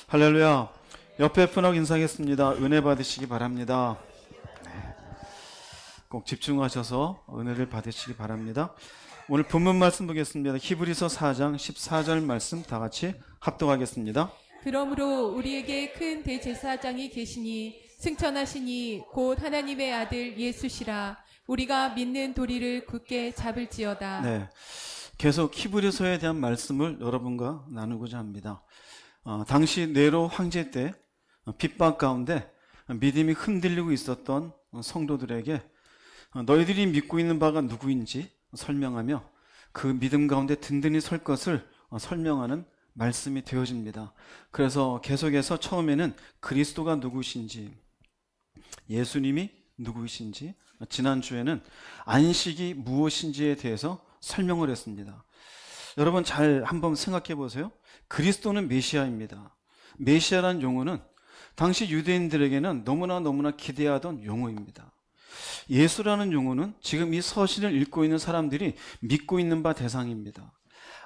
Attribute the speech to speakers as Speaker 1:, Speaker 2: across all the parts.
Speaker 1: 할렐루야. 옆에 분하고 인사하겠습니다. 은혜 받으시기 바랍니다. 꼭 집중하셔서 은혜를 받으시기 바랍니다. 오늘 본문 말씀 보겠습니다. 히브리서 4장 14절 말씀 다 같이 합독하겠습니다.
Speaker 2: 그러므로 우리에게 큰 대제사장이 계시니 승천하시니 곧 하나님의 아들 예수시라. 우리가 믿는 도리를 굳게 잡을지어다.
Speaker 1: 네, 계속 히브리서에 대한 말씀을 여러분과 나누고자 합니다. 당시 네로 황제 때 핍박 가운데 믿음이 흔들리고 있었던 성도들에게 너희들이 믿고 있는 바가 누구인지 설명하며 그 믿음 가운데 든든히 설 것을 설명하는 말씀이 되어집니다. 그래서 계속해서 처음에는 그리스도가 누구신지, 예수님이 누구이신지, 지난주에는 안식이 무엇인지에 대해서 설명을 했습니다. 여러분 잘 한번 생각해 보세요. 그리스도는 메시아입니다. 메시아라는 용어는 당시 유대인들에게는 너무나 기대하던 용어입니다. 예수라는 용어는 지금 이 서신을 읽고 있는 사람들이 믿고 있는 바 대상입니다.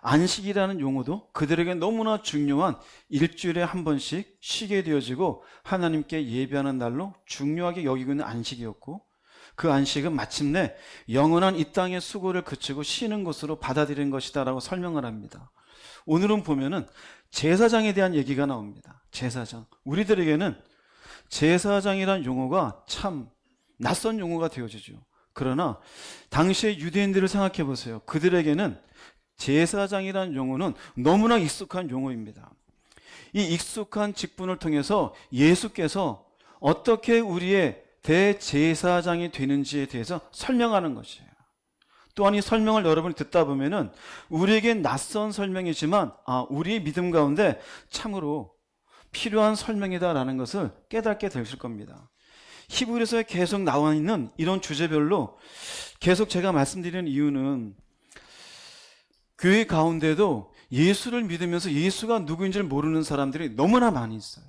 Speaker 1: 안식이라는 용어도 그들에게 너무나 중요한 일주일에 한 번씩 쉬게 되어지고 하나님께 예배하는 날로 중요하게 여기고 있는 안식이었고, 그 안식은 마침내 영원한 이 땅의 수고를 그치고 쉬는 것으로 받아들인 것이다 라고 설명을 합니다. 오늘은 보면은 제사장에 대한 얘기가 나옵니다. 제사장. 우리들에게는 제사장이란 용어가 참 낯선 용어가 되어지죠. 그러나 당시의 유대인들을 생각해 보세요. 그들에게는 제사장이란 용어는 너무나 익숙한 용어입니다. 이 익숙한 직분을 통해서 예수께서 어떻게 우리의 대제사장이 되는지에 대해서 설명하는 것이에요. 또한 이 설명을 여러분이 듣다 보면은 우리에겐 낯선 설명이지만 우리의 믿음 가운데 참으로 필요한 설명이다라는 것을 깨닫게 되실 겁니다. 히브리서에 계속 나와 있는 이런 주제별로 계속 제가 말씀드리는 이유는 교회 가운데도 예수를 믿으면서 예수가 누구인지를 모르는 사람들이 너무나 많이 있어요.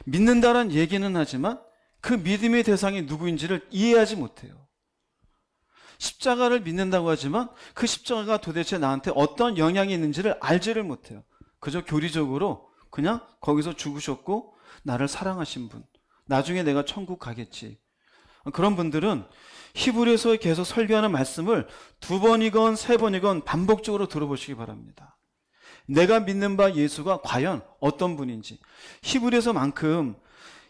Speaker 1: 믿는다는 얘기는 하지만 그 믿음의 대상이 누구인지를 이해하지 못해요. 십자가를 믿는다고 하지만 그 십자가가 도대체 나한테 어떤 영향이 있는지를 알지를 못해요. 그저 교리적으로 그냥 거기서 죽으셨고 나를 사랑하신 분, 나중에 내가 천국 가겠지. 그런 분들은 히브리서에 계속 설교하는 말씀을 2번이건 3번이건 반복적으로 들어보시기 바랍니다. 내가 믿는 바 예수가 과연 어떤 분인지, 히브리서만큼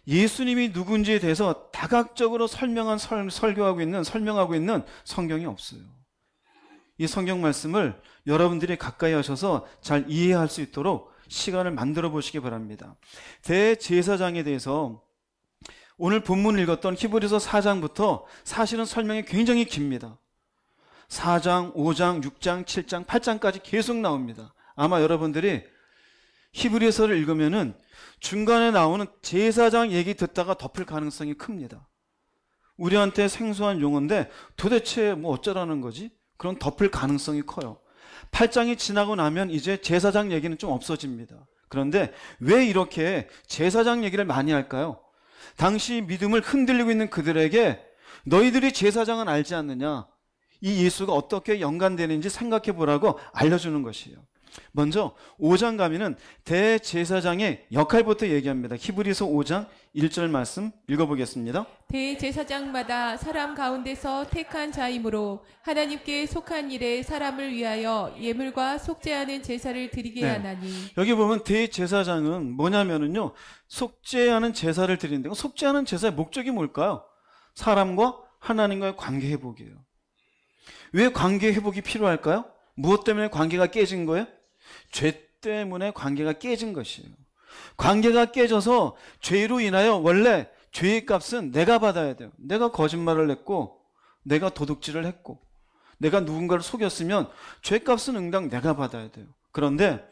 Speaker 1: 예수님이 누군지에 대해서 다각적으로 설명하고 있는 성경이 없어요. 이 성경 말씀을 여러분들이 가까이 하셔서 잘 이해할 수 있도록 시간을 만들어 보시기 바랍니다. 대제사장에 대해서 오늘 본문 읽었던 히브리서 4장부터 사실은 설명이 굉장히 깁니다. 4장, 5장, 6장, 7장, 8장까지 계속 나옵니다. 아마 여러분들이 히브리서를 읽으면은 중간에 나오는 제사장 얘기 듣다가 덮을 가능성이 큽니다. 우리한테 생소한 용어인데 도대체 뭐 어쩌라는 거지? 그런 덮을 가능성이 커요. 8장이 지나고 나면 이제 제사장 얘기는 좀 없어집니다. 그런데 왜 이렇게 제사장 얘기를 많이 할까요? 당시 믿음을 흔들리고 있는 그들에게 너희들이 제사장은 알지 않느냐? 이 예수가 어떻게 연관되는지 생각해 보라고 알려주는 것이에요. 먼저 5장 가면은 대제사장의 역할부터 얘기합니다. 히브리서 5장 1절 말씀 읽어보겠습니다.
Speaker 2: 대제사장마다 사람 가운데서 택한 자이므로 하나님께 속한 일에 사람을 위하여 예물과 속죄하는 제사를 드리게 하나니.
Speaker 1: 여기 보면 대제사장은 뭐냐면은요, 속죄하는 제사를 드리는데, 속죄하는 제사의 목적이 뭘까요? 사람과 하나님과의 관계 회복이에요. 왜 관계 회복이 필요할까요? 무엇 때문에 관계가 깨진 거예요? 죄 때문에 관계가 깨진 것이에요. 관계가 깨져서 죄로 인하여 원래 죄의 값은 내가 받아야 돼요. 내가 거짓말을 했고, 내가 도둑질을 했고, 내가 누군가를 속였으면 죄값은 응당 내가 받아야 돼요. 그런데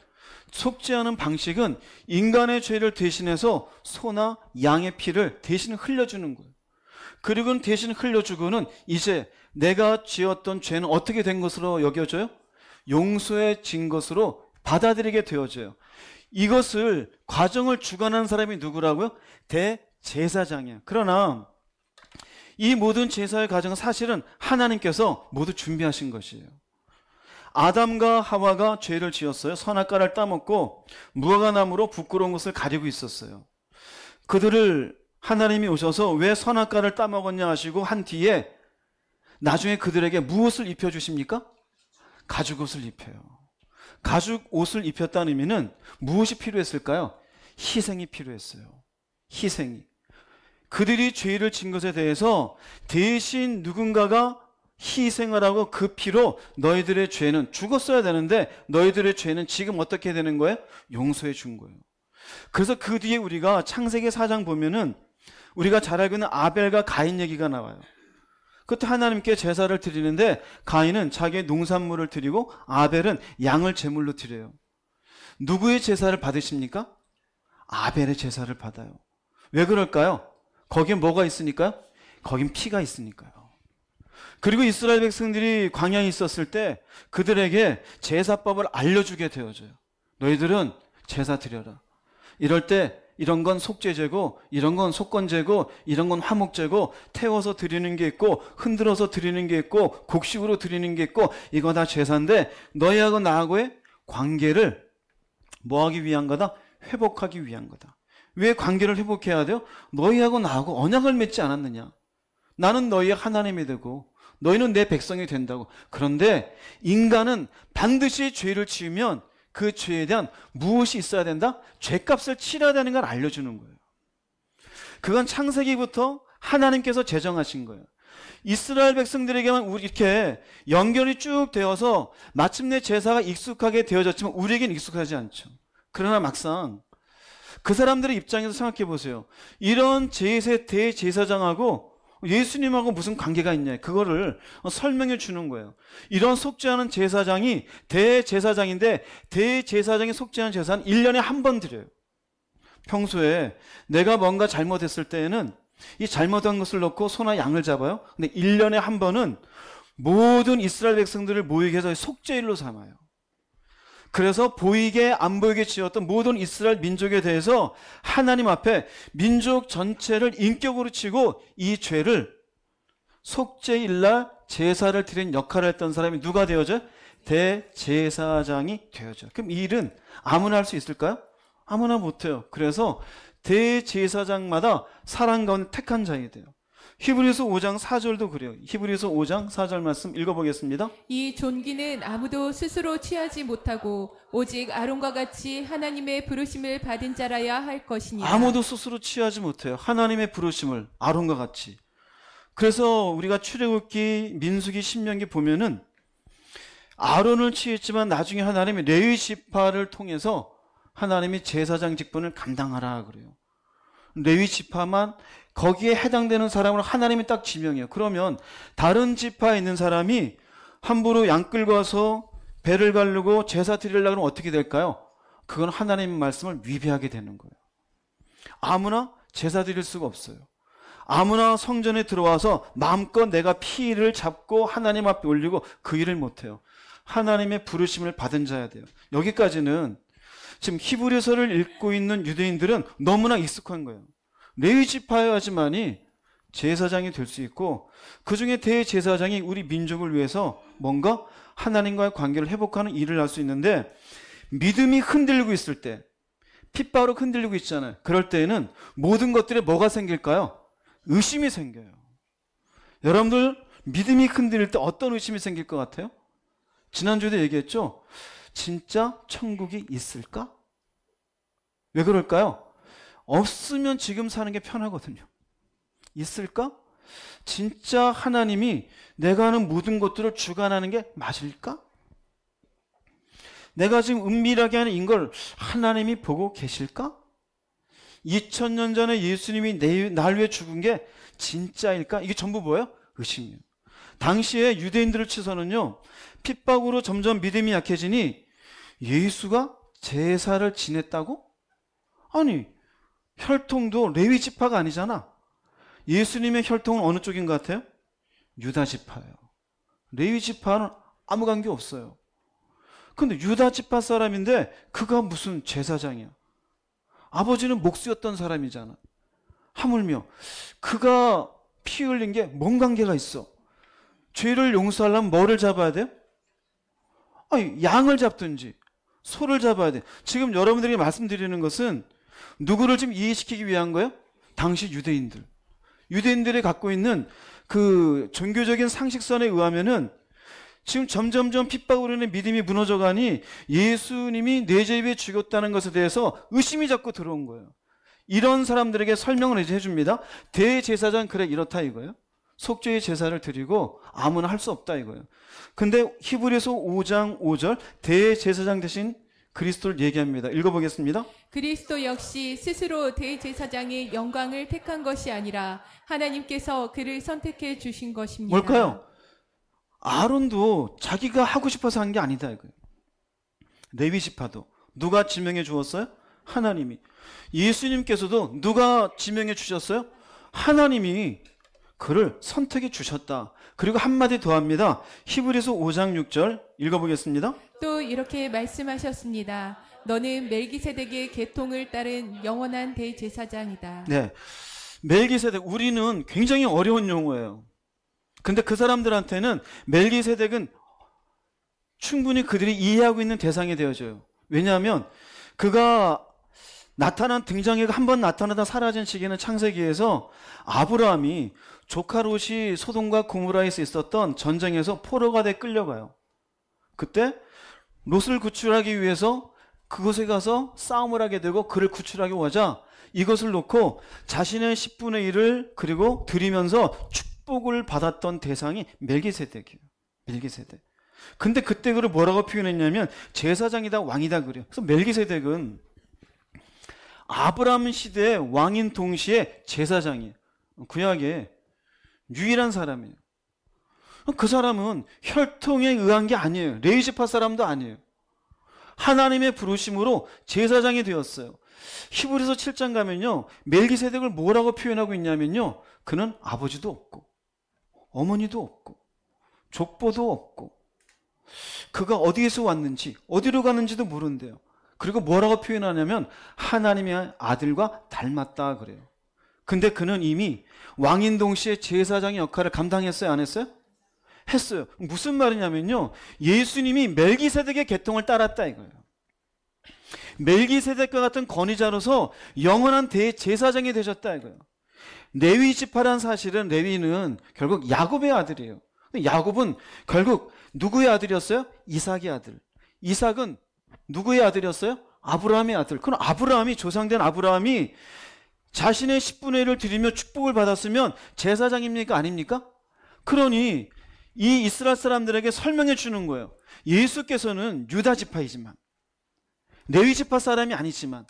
Speaker 1: 속죄하는 방식은 인간의 죄를 대신해서 소나 양의 피를 대신 흘려주는 거예요. 그리고 대신 흘려주고는 이제 내가 지었던 죄는 어떻게 된 것으로 여겨져요? 용서해진 것으로 받아들이게 되어져요. 이것을 과정을 주관하는 사람이 누구라고요? 대제사장이에요. 그러나 이 모든 제사의 과정은 사실은 하나님께서 모두 준비하신 것이에요. 아담과 하와가 죄를 지었어요. 선악과를 따먹고 무화과나무로 부끄러운 것을 가리고 있었어요. 그들을 하나님이 오셔서 왜 선악과를 따먹었냐 하시고 한 뒤에 나중에 그들에게 무엇을 입혀주십니까? 가죽옷을 입혀요. 가죽옷을 입혔다는 의미는 무엇이 필요했을까요? 희생이 필요했어요. 희생이. 그들이 죄를 진 것에 대해서 대신 누군가가 희생을 하고 그 피로 너희들의 죄는 죽었어야 되는데 너희들의 죄는 지금 어떻게 되는 거예요? 용서해 준 거예요. 그래서 그 뒤에 우리가 창세기 4장 보면은 우리가 잘 알고 있는 아벨과 가인 얘기가 나와요. 그때 하나님께 제사를 드리는데 가인은 자기의 농산물을 드리고 아벨은 양을 제물로 드려요. 누구의 제사를 받으십니까? 아벨의 제사를 받아요. 왜 그럴까요? 거기에 뭐가 있으니까요? 거긴 피가 있으니까요. 그리고 이스라엘 백성들이 광야에 있었을 때 그들에게 제사법을 알려주게 되어져요. 너희들은 제사 드려라. 이럴 때 이런 건 속죄제고 이런 건 속건제고 이런 건 화목제고 태워서 드리는 게 있고 흔들어서 드리는 게 있고 곡식으로 드리는 게 있고 이거 다 제사인데 너희하고 나하고의 관계를 뭐 하기 위한 거다? 회복하기 위한 거다. 왜 관계를 회복해야 돼요? 너희하고 나하고 언약을 맺지 않았느냐? 나는 너희의 하나님이 되고 너희는 내 백성이 된다고. 그런데 인간은 반드시 죄를 지으면 그 죄에 대한 무엇이 있어야 된다? 죄값을 치러야 되는 걸 알려주는 거예요. 그건 창세기부터 하나님께서 제정하신 거예요. 이스라엘 백성들에게만 이렇게 연결이 쭉 되어서 마침내 제사가 익숙하게 되어졌지만 우리에겐 익숙하지 않죠. 그러나 막상 그 사람들의 입장에서 생각해 보세요. 이런 대제사장하고 예수님하고 무슨 관계가 있냐, 그거를 설명해 주는 거예요. 이런 속죄하는 제사장이 대제사장인데 대제사장이 속죄하는 제사는 1년에 한 번 드려요. 평소에 내가 뭔가 잘못했을 때에는 이 잘못한 것을 놓고 소나 양을 잡아요. 근데 1년에 한 번은 모든 이스라엘 백성들을 모이게 해서 속죄일로 삼아요. 그래서 보이게 안 보이게 지었던 모든 이스라엘 민족에 대해서 하나님 앞에 민족 전체를 인격으로 치고 이 죄를 속죄일날 제사를 드린 역할을 했던 사람이 누가 되어져? 대제사장이 되어져. 그럼 이 일은 아무나 할 수 있을까요? 아무나 못해요. 그래서 대제사장마다 사람 가운데 택한 자이 돼요. 히브리서 5장 4절도 그래요. 히브리서 5장 4절 말씀 읽어보겠습니다.
Speaker 2: 이 존귀는 아무도 스스로 취하지 못하고 오직 아론과 같이 하나님의 부르심을 받은 자라야 할 것이니라.
Speaker 1: 아무도 스스로 취하지 못해요. 하나님의 부르심을 아론과 같이. 그래서 우리가 출애굽기, 민수기, 신명기 보면은 아론을 취했지만 나중에 하나님이 레위 지파를 통해서 하나님이 제사장 직분을 감당하라 그래요. 레위 지파만 거기에 해당되는 사람을 하나님이 딱 지명해요. 그러면 다른 지파에 있는 사람이 함부로 양 끌고 와서 배를 가르고 제사 드리려고 하면 어떻게 될까요? 그건 하나님의 말씀을 위배하게 되는 거예요. 아무나 제사 드릴 수가 없어요. 아무나 성전에 들어와서 마음껏 내가 피를 잡고 하나님 앞에 올리고 그 일을 못해요. 하나님의 부르심을 받은 자야 돼요. 여기까지는 지금 히브리서를 읽고 있는 유대인들은 너무나 익숙한 거예요. 레위 지파여야지만이 제사장이 될 수 있고 그 중에 대제사장이 우리 민족을 위해서 뭔가 하나님과의 관계를 회복하는 일을 할 수 있는데 믿음이 흔들리고 있을 때 핏바로 흔들리고 있잖아요. 그럴 때에는 모든 것들에 뭐가 생길까요? 의심이 생겨요. 여러분들 믿음이 흔들릴 때 어떤 의심이 생길 것 같아요? 지난주에도 얘기했죠? 진짜 천국이 있을까? 왜 그럴까요? 없으면 지금 사는 게 편하거든요. 있을까? 진짜 하나님이 내가 하는 모든 것들을 주관하는 게 맞을까? 내가 지금 은밀하게 하는 이걸 하나님이 보고 계실까? 2000년 전에 예수님이 날 위해 죽은 게 진짜일까? 이게 전부 뭐예요? 의심이에요. 당시에 유대인들을 치서는요, 핍박으로 점점 믿음이 약해지니 예수가 제사를 지냈다고? 아니, 혈통도 레위 지파가 아니잖아. 예수님의 혈통은 어느 쪽인 것 같아요? 유다 지파예요. 레위 지파는 아무 관계 없어요. 근데 유다 지파 사람인데 그가 무슨 제사장이야? 아버지는 목수였던 사람이잖아. 하물며 그가 피 흘린 게 뭔 관계가 있어? 죄를 용서하려면 뭐를 잡아야 돼요? 양을 잡든지 소를 잡아야 돼. 지금 여러분들에게 말씀드리는 것은 누구를 지금 이해시키기 위한 거예요? 당시 유대인들이 갖고 있는 그 종교적인 상식선에 의하면은 지금 점점점 핍박으로 인해 믿음이 무너져가니 예수님이 내 죄에 죽였다는 것에 대해서 의심이 자꾸 들어온 거예요. 이런 사람들에게 설명을 이제 해줍니다. 대제사장 그래 이렇다 이거예요. 속죄의 제사를 드리고 아무나 할 수 없다 이거예요. 근데 히브리서 5장 5절 대제사장 대신 그리스도를 얘기합니다. 읽어보겠습니다.
Speaker 2: 그리스도 역시 스스로 대제사장의 영광을 택한 것이 아니라 하나님께서 그를 선택해 주신 것입니다.
Speaker 1: 뭘까요? 아론도 자기가 하고 싶어서 한 게 아니다 이거예요. 레위 지파도 누가 지명해 주었어요? 하나님이. 예수님께서도 누가 지명해 주셨어요? 하나님이 그를 선택해 주셨다. 그리고 한마디 더 합니다. 히브리서 5장 6절 읽어보겠습니다.
Speaker 2: 또 이렇게 말씀하셨습니다. 너는 멜기세덱의 계통을 따른 영원한 대제사장이다.
Speaker 1: 네, 멜기세덱 우리는 굉장히 어려운 용어예요. 근데 그 사람들한테는 멜기세덱은 충분히 그들이 이해하고 있는 대상이 되어져요. 왜냐하면 그가 나타난 등장해가 한 번 나타나다 사라진 시기는 창세기에서 아브라함이 조카 롯이 소돔과 고모라에서 있었던 전쟁에서 포로가 돼 끌려가요. 그때 롯을 구출하기 위해서 그곳에 가서 싸움을 하게 되고 그를 구출하기 하자 이것을 놓고 자신의 10분의 1을 그리고 드리면서 축복을 받았던 대상이 멜기세덱이에요. 멜기세덱. 근데 그때 그를 뭐라고 표현했냐면 제사장이다 왕이다 그래요. 그래서 멜기세덱은 아브라함 시대의 왕인 동시에 제사장이에요. 구약의 유일한 사람이에요. 그 사람은 혈통에 의한 게 아니에요. 레위지파 사람도 아니에요. 하나님의 부르심으로 제사장이 되었어요. 히브리서 7장 가면요, 멜기세덱을 뭐라고 표현하고 있냐면요, 그는 아버지도 없고 어머니도 없고 족보도 없고 그가 어디에서 왔는지 어디로 가는지도 모른대요. 그리고 뭐라고 표현하냐면 하나님의 아들과 닮았다 그래요. 근데 그는 이미 왕인 동시에 제사장의 역할을 감당했어요? 안 했어요? 했어요. 무슨 말이냐면요, 예수님이 멜기세덱의 계통을 따랐다 이거예요. 멜기세덱과 같은 권위자로서 영원한 대제사장이 되셨다 이거예요. 레위 지파란 사실은 레위는 결국 야곱의 아들이에요. 근데 야곱은 결국 누구의 아들이었어요? 이삭의 아들. 이삭은 누구의 아들이었어요? 아브라함의 아들. 그럼 아브라함이, 조상된 아브라함이 자신의 10분의 1을 드리며 축복을 받았으면 제사장입니까? 아닙니까? 그러니 이 이스라엘 사람들에게 설명해 주는 거예요. 예수께서는 유다 지파이지만 레위 지파 사람이 아니지만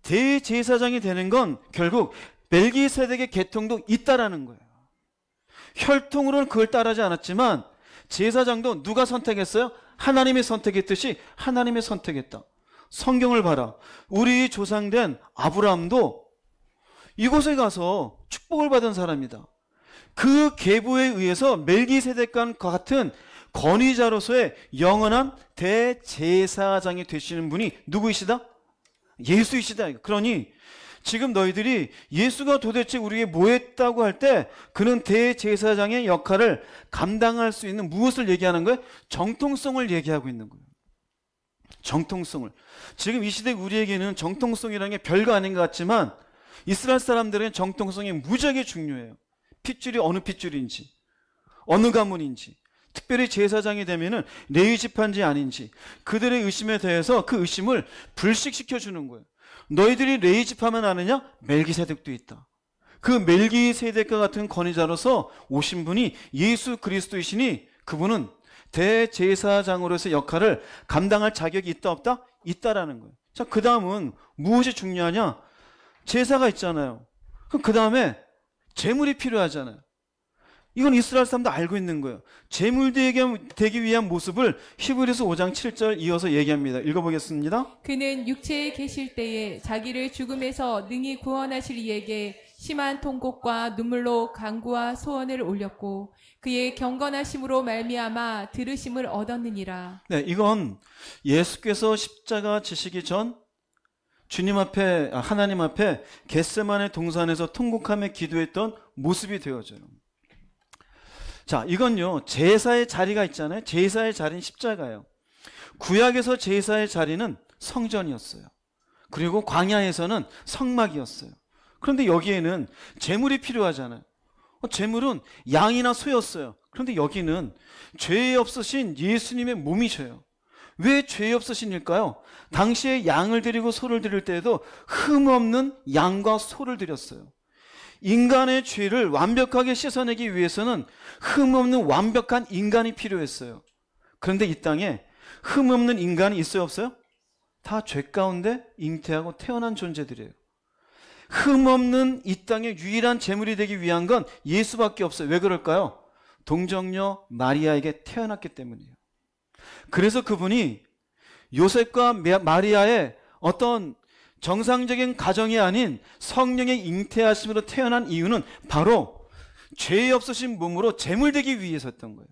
Speaker 1: 대제사장이 되는 건 결국 멜기세덱의 계통도 있다라는 거예요. 혈통으로는 그걸 따르지 않았지만 제사장도 누가 선택했어요? 하나님이 선택했듯이 하나님이 선택했다. 성경을 봐라. 우리 조상된 아브라함도 이곳에 가서 축복을 받은 사람이다. 그 계보에 의해서 멜기세덱과 같은 권위자로서의 영원한 대제사장이 되시는 분이 누구이시다? 예수이시다. 그러니 지금 너희들이 예수가 도대체 우리에게 뭐 했다고 할 때 그는 대제사장의 역할을 감당할 수 있는 무엇을 얘기하는 거예요? 정통성을 얘기하고 있는 거예요. 정통성을. 지금 이 시대 우리에게는 정통성이라는 게 별거 아닌 것 같지만 이스라엘 사람들은 정통성이 무지하게 중요해요. 핏줄이 어느 핏줄인지, 어느 가문인지, 특별히 제사장이 되면은 레위 지파인지 아닌지 그들의 의심에 대해서 그 의심을 불식시켜 주는 거예요. 너희들이 레위 지파만 아느냐? 멜기세덱도 있다. 그 멜기세덱과 같은 권위자로서 오신 분이 예수 그리스도이시니 그분은 대제사장으로서의 역할을 감당할 자격이 있다 없다? 있다라는 거예요. 자, 그 다음은 무엇이 중요하냐? 제사가 있잖아요. 그럼 그 다음에 제물이 필요하잖아요. 이건 이스라엘 사람도 알고 있는 거예요. 제물 되기 위한 모습을 히브리서 5장 7절 이어서 얘기합니다. 읽어보겠습니다.
Speaker 2: 그는 육체에 계실 때에 자기를 죽음에서 능히 구원하실 이에게 심한 통곡과 눈물로 간구와 소원을 올렸고 그의 경건하심으로 말미암아 들으심을 얻었느니라. 네,
Speaker 1: 이건 예수께서 십자가 지시기 전 주님 앞에, 하나님 앞에 겟세마네 동산에서 통곡하며 기도했던 모습이 되어져요. 자, 이건요, 제사의 자리가 있잖아요. 제사의 자리는 십자가예요. 구약에서 제사의 자리는 성전이었어요. 그리고 광야에서는 성막이었어요. 그런데 여기에는 제물이 필요하잖아요. 제물은 양이나 소였어요. 그런데 여기는 죄 없으신 예수님의 몸이셔요. 왜 죄 없으신일까요? 당시에 양을 드리고 소를 드릴 때에도 흠없는 양과 소를 드렸어요. 인간의 죄를 완벽하게 씻어내기 위해서는 흠없는 완벽한 인간이 필요했어요. 그런데 이 땅에 흠없는 인간이 있어요, 없어요? 다 죄 가운데 잉태하고 태어난 존재들이에요. 흠없는 이 땅의 유일한 제물이 되기 위한 건 예수밖에 없어요. 왜 그럴까요? 동정녀 마리아에게 태어났기 때문이에요. 그래서 그분이 요셉과 마리아의 어떤 정상적인 가정이 아닌 성령의 잉태하심으로 태어난 이유는 바로 죄 없으신 몸으로 제물되기 위해서였던 거예요.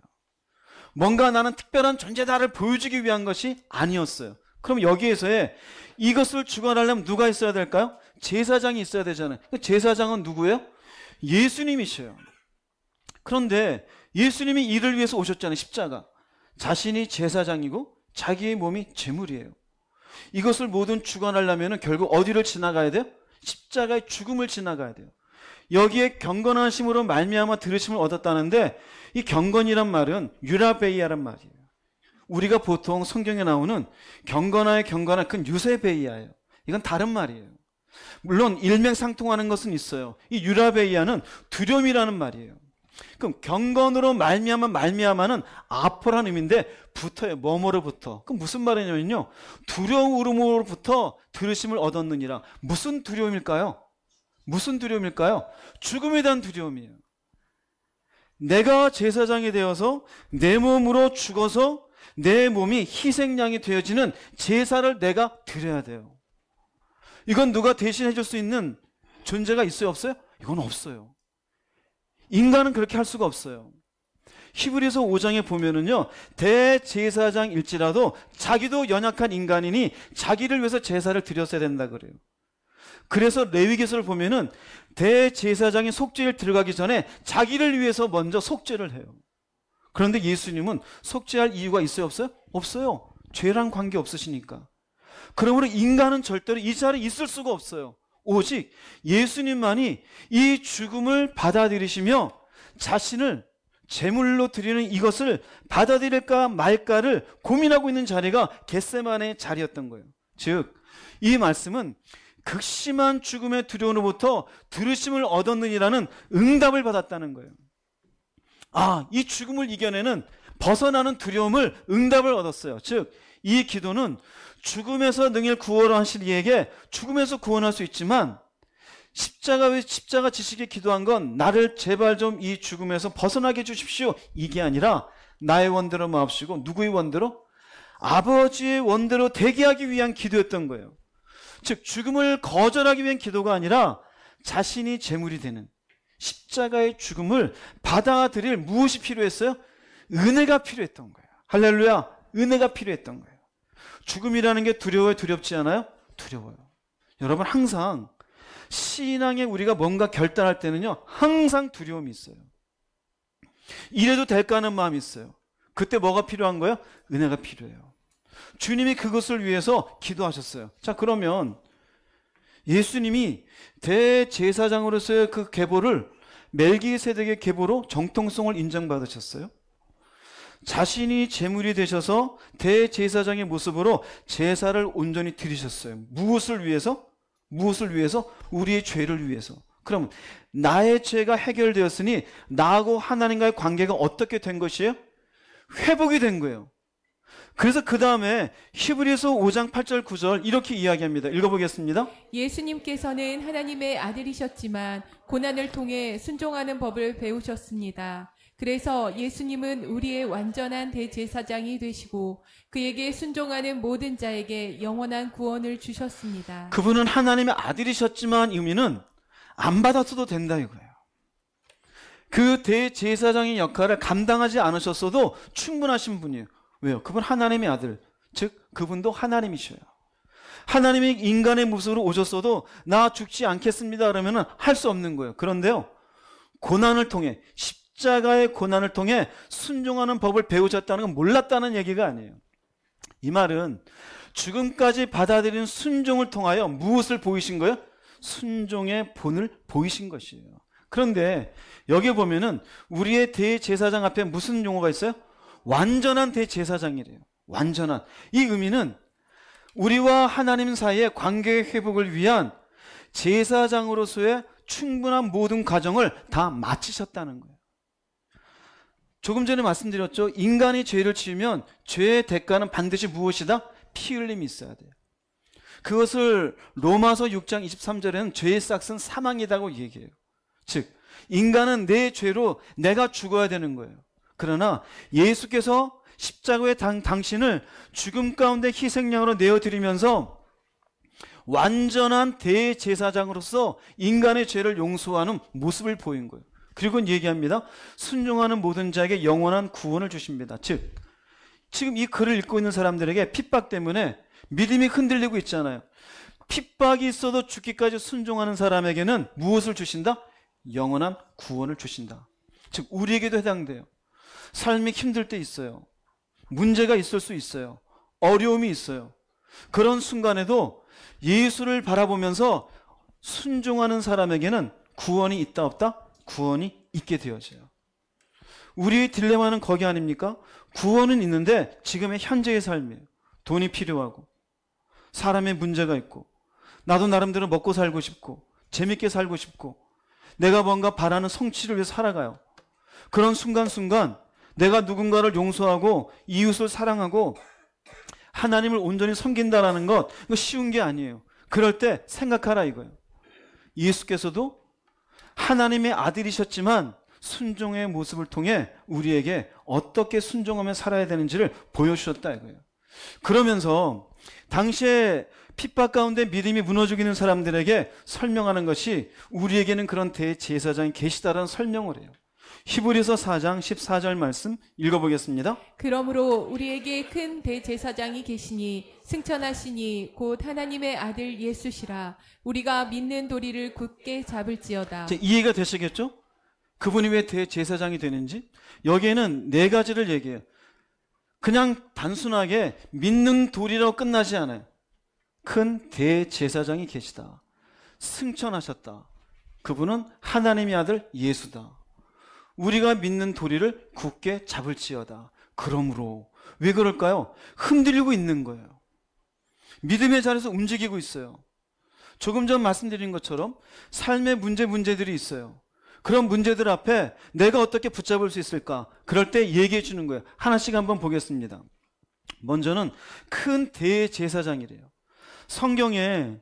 Speaker 1: 뭔가 나는 특별한 존재다를 보여주기 위한 것이 아니었어요. 그럼 여기에서의 이것을 주관하려면 누가 있어야 될까요? 제사장이 있어야 되잖아요. 제사장은 누구예요? 예수님이셔요. 그런데 예수님이 이를 위해서 오셨잖아요. 십자가. 자신이 제사장이고 자기의 몸이 제물이에요. 이것을 모든 주관하려면 결국 어디를 지나가야 돼요? 십자가의 죽음을 지나가야 돼요. 여기에 경건하심으로 말미암아 들으심을 얻었다는데 이 경건이란 말은 유라베이아란 말이에요. 우리가 보통 성경에 나오는 경건하의 경건한 그 유세베이아예요. 이건 다른 말이에요. 물론 일맥상통하는 것은 있어요. 이 유라베이아는 두려움이라는 말이에요. 그럼 경건으로 말미암아는 아포라는 의미인데 붙어요. 뭐뭐로부터. 그럼 무슨 말이냐면요. 두려움으로부터 들으심을 얻었느니라. 무슨 두려움일까요? 무슨 두려움일까요? 죽음에 대한 두려움이에요. 내가 제사장이 되어서 내 몸으로 죽어서 내 몸이 희생양이 되어지는 제사를 내가 드려야 돼요. 이건 누가 대신해 줄 수 있는 존재가 있어요, 없어요? 이건 없어요. 인간은 그렇게 할 수가 없어요. 히브리서 5장에 보면은요, 대제사장일지라도 자기도 연약한 인간이니 자기를 위해서 제사를 드렸어야 된다 그래요. 그래서 레위기서를 보면은 대제사장이 속죄를 들어가기 전에 자기를 위해서 먼저 속죄를 해요. 그런데 예수님은 속죄할 이유가 있어요, 없어요? 없어요. 죄랑 관계 없으시니까. 그러므로 인간은 절대로 이 자리에 있을 수가 없어요. 오직 예수님만이 이 죽음을 받아들이시며 자신을 제물로 드리는 이것을 받아들일까 말까를 고민하고 있는 자리가 겟세마네의 자리였던 거예요. 즉, 이 말씀은 극심한 죽음의 두려움으로부터 들으심을 얻었느니라는 응답을 받았다는 거예요. 이 죽음을 이겨내는 벗어나는 두려움을 응답을 얻었어요. 즉, 이 기도는 죽음에서 능히 구원하실 이에게 죽음에서 구원할 수 있지만 십자가 지식에 기도한 건 나를 제발 좀 이 죽음에서 벗어나게 해주십시오. 이게 아니라 나의 원대로 마옵시고 누구의 원대로? 아버지의 원대로 되게 하기 위한 기도였던 거예요. 즉 죽음을 거절하기 위한 기도가 아니라 자신이 제물이 되는 십자가의 죽음을 받아들일 무엇이 필요했어요? 은혜가 필요했던 거예요. 할렐루야, 은혜가 필요했던 거예요. 죽음이라는 게 두려워요, 두렵지 않아요? 두려워요. 여러분, 항상 신앙에 우리가 뭔가 결단할 때는요, 항상 두려움이 있어요. 이래도 될까 하는 마음이 있어요. 그때 뭐가 필요한 거예요? 은혜가 필요해요. 주님이 그것을 위해서 기도하셨어요. 자, 그러면 예수님이 대제사장으로서의 그 계보를 멜기세덱의 계보로 정통성을 인정받으셨어요. 자신이 제물이 되셔서 대제사장의 모습으로 제사를 온전히 드리셨어요. 무엇을 위해서? 무엇을 위해서? 우리의 죄를 위해서. 그럼 나의 죄가 해결되었으니 나하고 하나님과의 관계가 어떻게 된 것이에요? 회복이 된 거예요. 그래서 그 다음에 히브리서 5장 8절 9절 이렇게 이야기합니다. 읽어보겠습니다.
Speaker 2: 예수님께서는 하나님의 아들이셨지만 고난을 통해 순종하는 법을 배우셨습니다. 그래서 예수님은 우리의 완전한 대제사장이 되시고 그에게 순종하는 모든 자에게 영원한 구원을 주셨습니다. 그분은
Speaker 1: 하나님의 아들이셨지만 의미는 안 받았어도 된다 이거예요. 그 대제사장의 역할을 감당하지 않으셨어도 충분하신 분이에요. 왜요? 그분 하나님의 아들, 즉 그분도 하나님이셔요. 하나님이 인간의 모습으로 오셨어도 나 죽지 않겠습니다 그러면 할 수 없는 거예요. 그런데요, 고난을 통해 십자가의 고난을 통해 순종하는 법을 배우셨다는 건 몰랐다는 얘기가 아니에요. 이 말은 죽음까지 받아들이는 순종을 통하여 무엇을 보이신 거예요? 순종의 본을 보이신 것이에요. 그런데 여기 보면은 우리의 대제사장 앞에 무슨 용어가 있어요? 완전한 대제사장이래요. 완전한. 이 의미는 우리와 하나님 사이의 관계의 회복을 위한 제사장으로서의 충분한 모든 과정을 다 마치셨다는 거예요. 조금 전에 말씀드렸죠. 인간이 죄를 지으면 죄의 대가는 반드시 무엇이다? 피 흘림이 있어야 돼요. 그것을 로마서 6장 23절에는 죄의 싹은 사망이라고 얘기해요. 즉 인간은 내 죄로 내가 죽어야 되는 거예요. 그러나 예수께서 십자가의 당신을 죽음 가운데 희생양으로 내어드리면서 완전한 대제사장으로서 인간의 죄를 용서하는 모습을 보인 거예요. 그리고 얘기합니다. 순종하는 모든 자에게 영원한 구원을 주십니다. 즉 지금 이 글을 읽고 있는 사람들에게 핍박 때문에 믿음이 흔들리고 있잖아요. 핍박이 있어도 죽기까지 순종하는 사람에게는 무엇을 주신다? 영원한 구원을 주신다. 즉 우리에게도 해당돼요. 삶이 힘들 때 있어요. 문제가 있을 수 있어요. 어려움이 있어요. 그런 순간에도 예수를 바라보면서 순종하는 사람에게는 구원이 있다 없다? 구원이 있게 되어져요. 우리의 딜레마는 거기 아닙니까? 구원은 있는데 지금의 현재의 삶이에요. 돈이 필요하고 사람의 문제가 있고 나도 나름대로 먹고 살고 싶고 재밌게 살고 싶고 내가 뭔가 바라는 성취를 위해 살아가요. 그런 순간순간 내가 누군가를 용서하고 이웃을 사랑하고 하나님을 온전히 섬긴다라는 것, 이거 쉬운 게 아니에요. 그럴 때 생각하라 이거예요. 예수께서도 하나님의 아들이셨지만 순종의 모습을 통해 우리에게 어떻게 순종하며 살아야 되는지를 보여주셨다 이거예요. 그러면서 당시에 핍박 가운데 믿음이 무너지고 있는 사람들에게 설명하는 것이 우리에게는 그런 대제사장이 계시다라는 설명을 해요. 히브리서 4장 14절 말씀 읽어보겠습니다.
Speaker 2: 그러므로 우리에게 큰 대제사장이 계시니 승천하시니 곧 하나님의 아들 예수시라. 우리가 믿는 도리를 굳게 잡을지어다.
Speaker 1: 이해가 되시겠죠? 그분이 왜 대제사장이 되는지? 여기에는 네 가지를 얘기해요. 그냥 단순하게 믿는 도리라고 끝나지 않아요. 큰 대제사장이 계시다. 승천하셨다. 그분은 하나님의 아들 예수다. 우리가 믿는 도리를 굳게 잡을지어다. 그러므로 왜 그럴까요? 흔들리고 있는 거예요. 믿음의 자리에서 움직이고 있어요. 조금 전 말씀드린 것처럼 삶의 문제들이 있어요. 그런 문제들 앞에 내가 어떻게 붙잡을 수 있을까? 그럴 때 얘기해 주는 거예요. 하나씩 한번 보겠습니다. 먼저는 큰 대제사장이래요. 성경에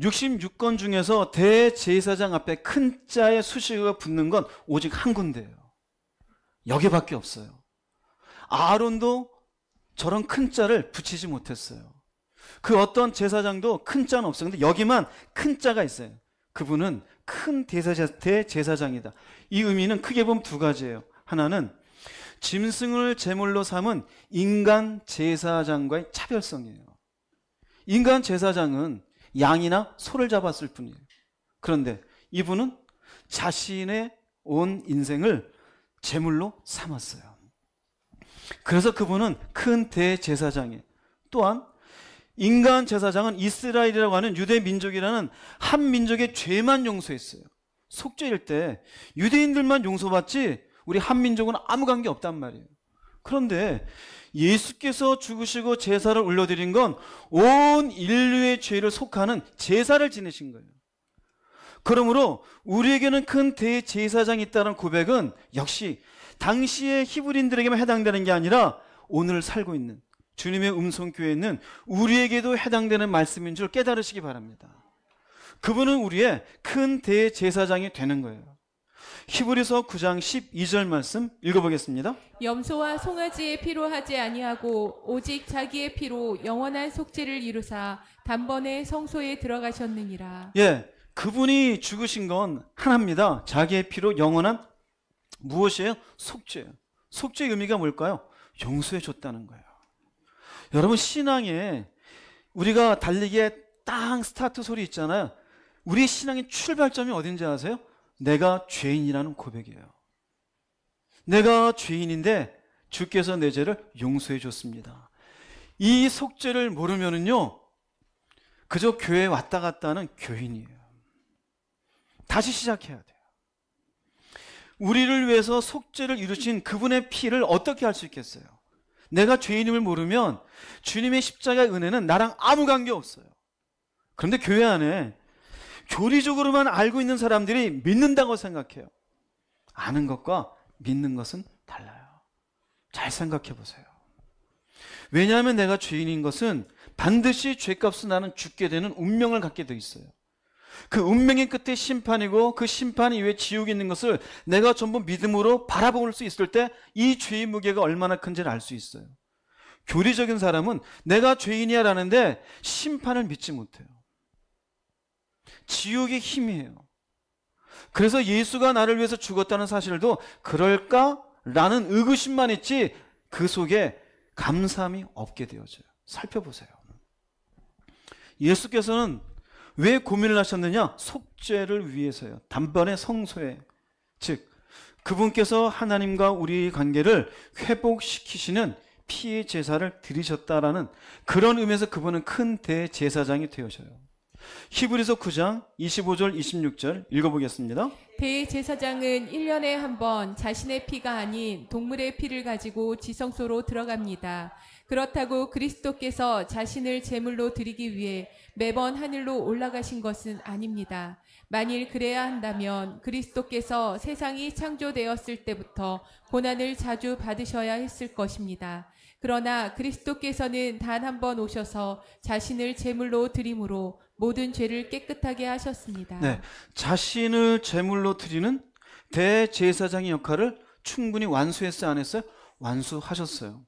Speaker 1: 66권 중에서 대제사장 앞에 큰 자의 수식어가 붙는 건 오직 한 군데예요. 여기밖에 없어요. 아론도 저런 큰 자를 붙이지 못했어요. 그 어떤 제사장도 큰 자는 없어요. 근데 여기만 큰 자가 있어요. 그분은 큰 대제사장이다. 이 의미는 크게 보면 두 가지예요. 하나는 짐승을 제물로 삼은 인간 제사장과의 차별성이에요. 인간 제사장은 양이나 소를 잡았을 뿐이에요. 그런데 이분은 자신의 온 인생을 제물로 삼았어요. 그래서 그분은 큰 대제사장이에요. 또한 인간 제사장은 이스라엘이라고 하는 유대 민족이라는 한 민족의 죄만 용서했어요. 속죄일 때 유대인들만 용서받지 우리 한 민족은 아무 관계 없단 말이에요. 그런데 예수께서 죽으시고 제사를 올려드린 건 온 인류의 죄를 속하는 제사를 지내신 거예요. 그러므로 우리에게는 큰 대제사장이 있다는 고백은 역시 당시의 히브리인들에게만 해당되는 게 아니라 오늘 살고 있는 주님의 음성교회에 우리에게도 해당되는 말씀인 줄 깨달으시기 바랍니다. 그분은 우리의 큰 대제사장이 되는 거예요. 히브리서 9장 12절 말씀 읽어보겠습니다.
Speaker 2: 염소와 송아지의 피로 하지 아니하고 오직 자기의 피로 영원한 속죄를 이루사 단번에 성소에 들어가셨느니라.
Speaker 1: 예, 그분이 죽으신 건 하나입니다. 자기의 피로 영원한 무엇이에요? 속죄예요. 속죄의 의미가 뭘까요? 용서해 줬다는 거예요. 여러분 신앙에 우리가 달리기에 땅 스타트 소리 있잖아요. 우리 신앙의 출발점이 어딘지 아세요? 내가 죄인이라는 고백이에요. 내가 죄인인데 주께서 내 죄를 용서해 줬습니다. 이 속죄를 모르면은요, 그저 교회에 왔다 갔다 하는 교인이에요. 다시 시작해야 돼요. 우리를 위해서 속죄를 이루신 그분의 피를 어떻게 할 수 있겠어요? 내가 죄인임을 모르면 주님의 십자가의 은혜는 나랑 아무 관계 없어요. 그런데 교회 안에 교리적으로만 알고 있는 사람들이 믿는다고 생각해요. 아는 것과 믿는 것은 달라요. 잘 생각해 보세요. 왜냐하면 내가 죄인인 것은 반드시 죄값을 나는 죽게 되는 운명을 갖게 돼 있어요. 그 운명의 끝에 심판이고 그 심판 이후에 지옥이 있는 것을 내가 전부 믿음으로 바라볼 수 있을 때 이 죄의 무게가 얼마나 큰지를 알 수 있어요. 교리적인 사람은 내가 죄인이야 라는데 심판을 믿지 못해요. 지옥의 힘이에요. 그래서 예수가 나를 위해서 죽었다는 사실도 그럴까라는 의구심만 있지 그 속에 감사함이 없게 되어져요. 살펴보세요. 예수께서는 왜 고민을 하셨느냐? 속죄를 위해서요. 단번에 성소에. 즉 그분께서 하나님과 우리의 관계를 회복시키시는 피의 제사를 드리셨다라는 그런 의미에서 그분은 큰 대제사장이 되어져요. 히브리서 9장 25절 26절 읽어보겠습니다.
Speaker 2: 대제사장은 1년에 한 번 자신의 피가 아닌 동물의 피를 가지고 지성소로 들어갑니다. 그렇다고 그리스도께서 자신을 제물로 드리기 위해 매번 하늘로 올라가신 것은 아닙니다. 만일 그래야 한다면 그리스도께서 세상이 창조되었을 때부터 고난을 자주 받으셔야 했을 것입니다. 그러나 그리스도께서는 단 한 번 오셔서 자신을 제물로 드림으로 모든 죄를 깨끗하게 하셨습니다.
Speaker 1: 네, 자신을 제물로 드리는 대제사장의 역할을 충분히 완수했어요, 안 했어요? 완수하셨어요.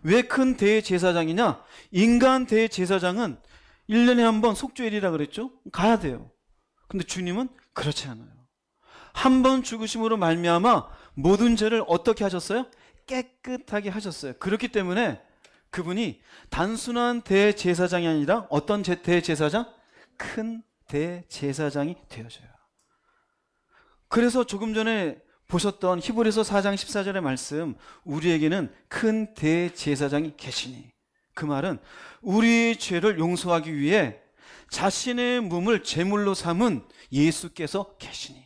Speaker 1: 왜 큰 대제사장이냐? 인간 대제사장은 1년에 한 번 속죄일이라 그랬죠? 가야 돼요. 근데 주님은 그렇지 않아요. 한 번 죽으심으로 말미암아 모든 죄를 어떻게 하셨어요? 깨끗하게 하셨어요. 그렇기 때문에 그분이 단순한 대제사장이 아니라 어떤 대제사장? 큰 대제사장이 되어져요. 그래서 조금 전에 보셨던 히브리서 4장 14절의 말씀, 우리에게는 큰 대제사장이 계시니, 그 말은 우리의 죄를 용서하기 위해 자신의 몸을 제물로 삼은 예수께서 계시니,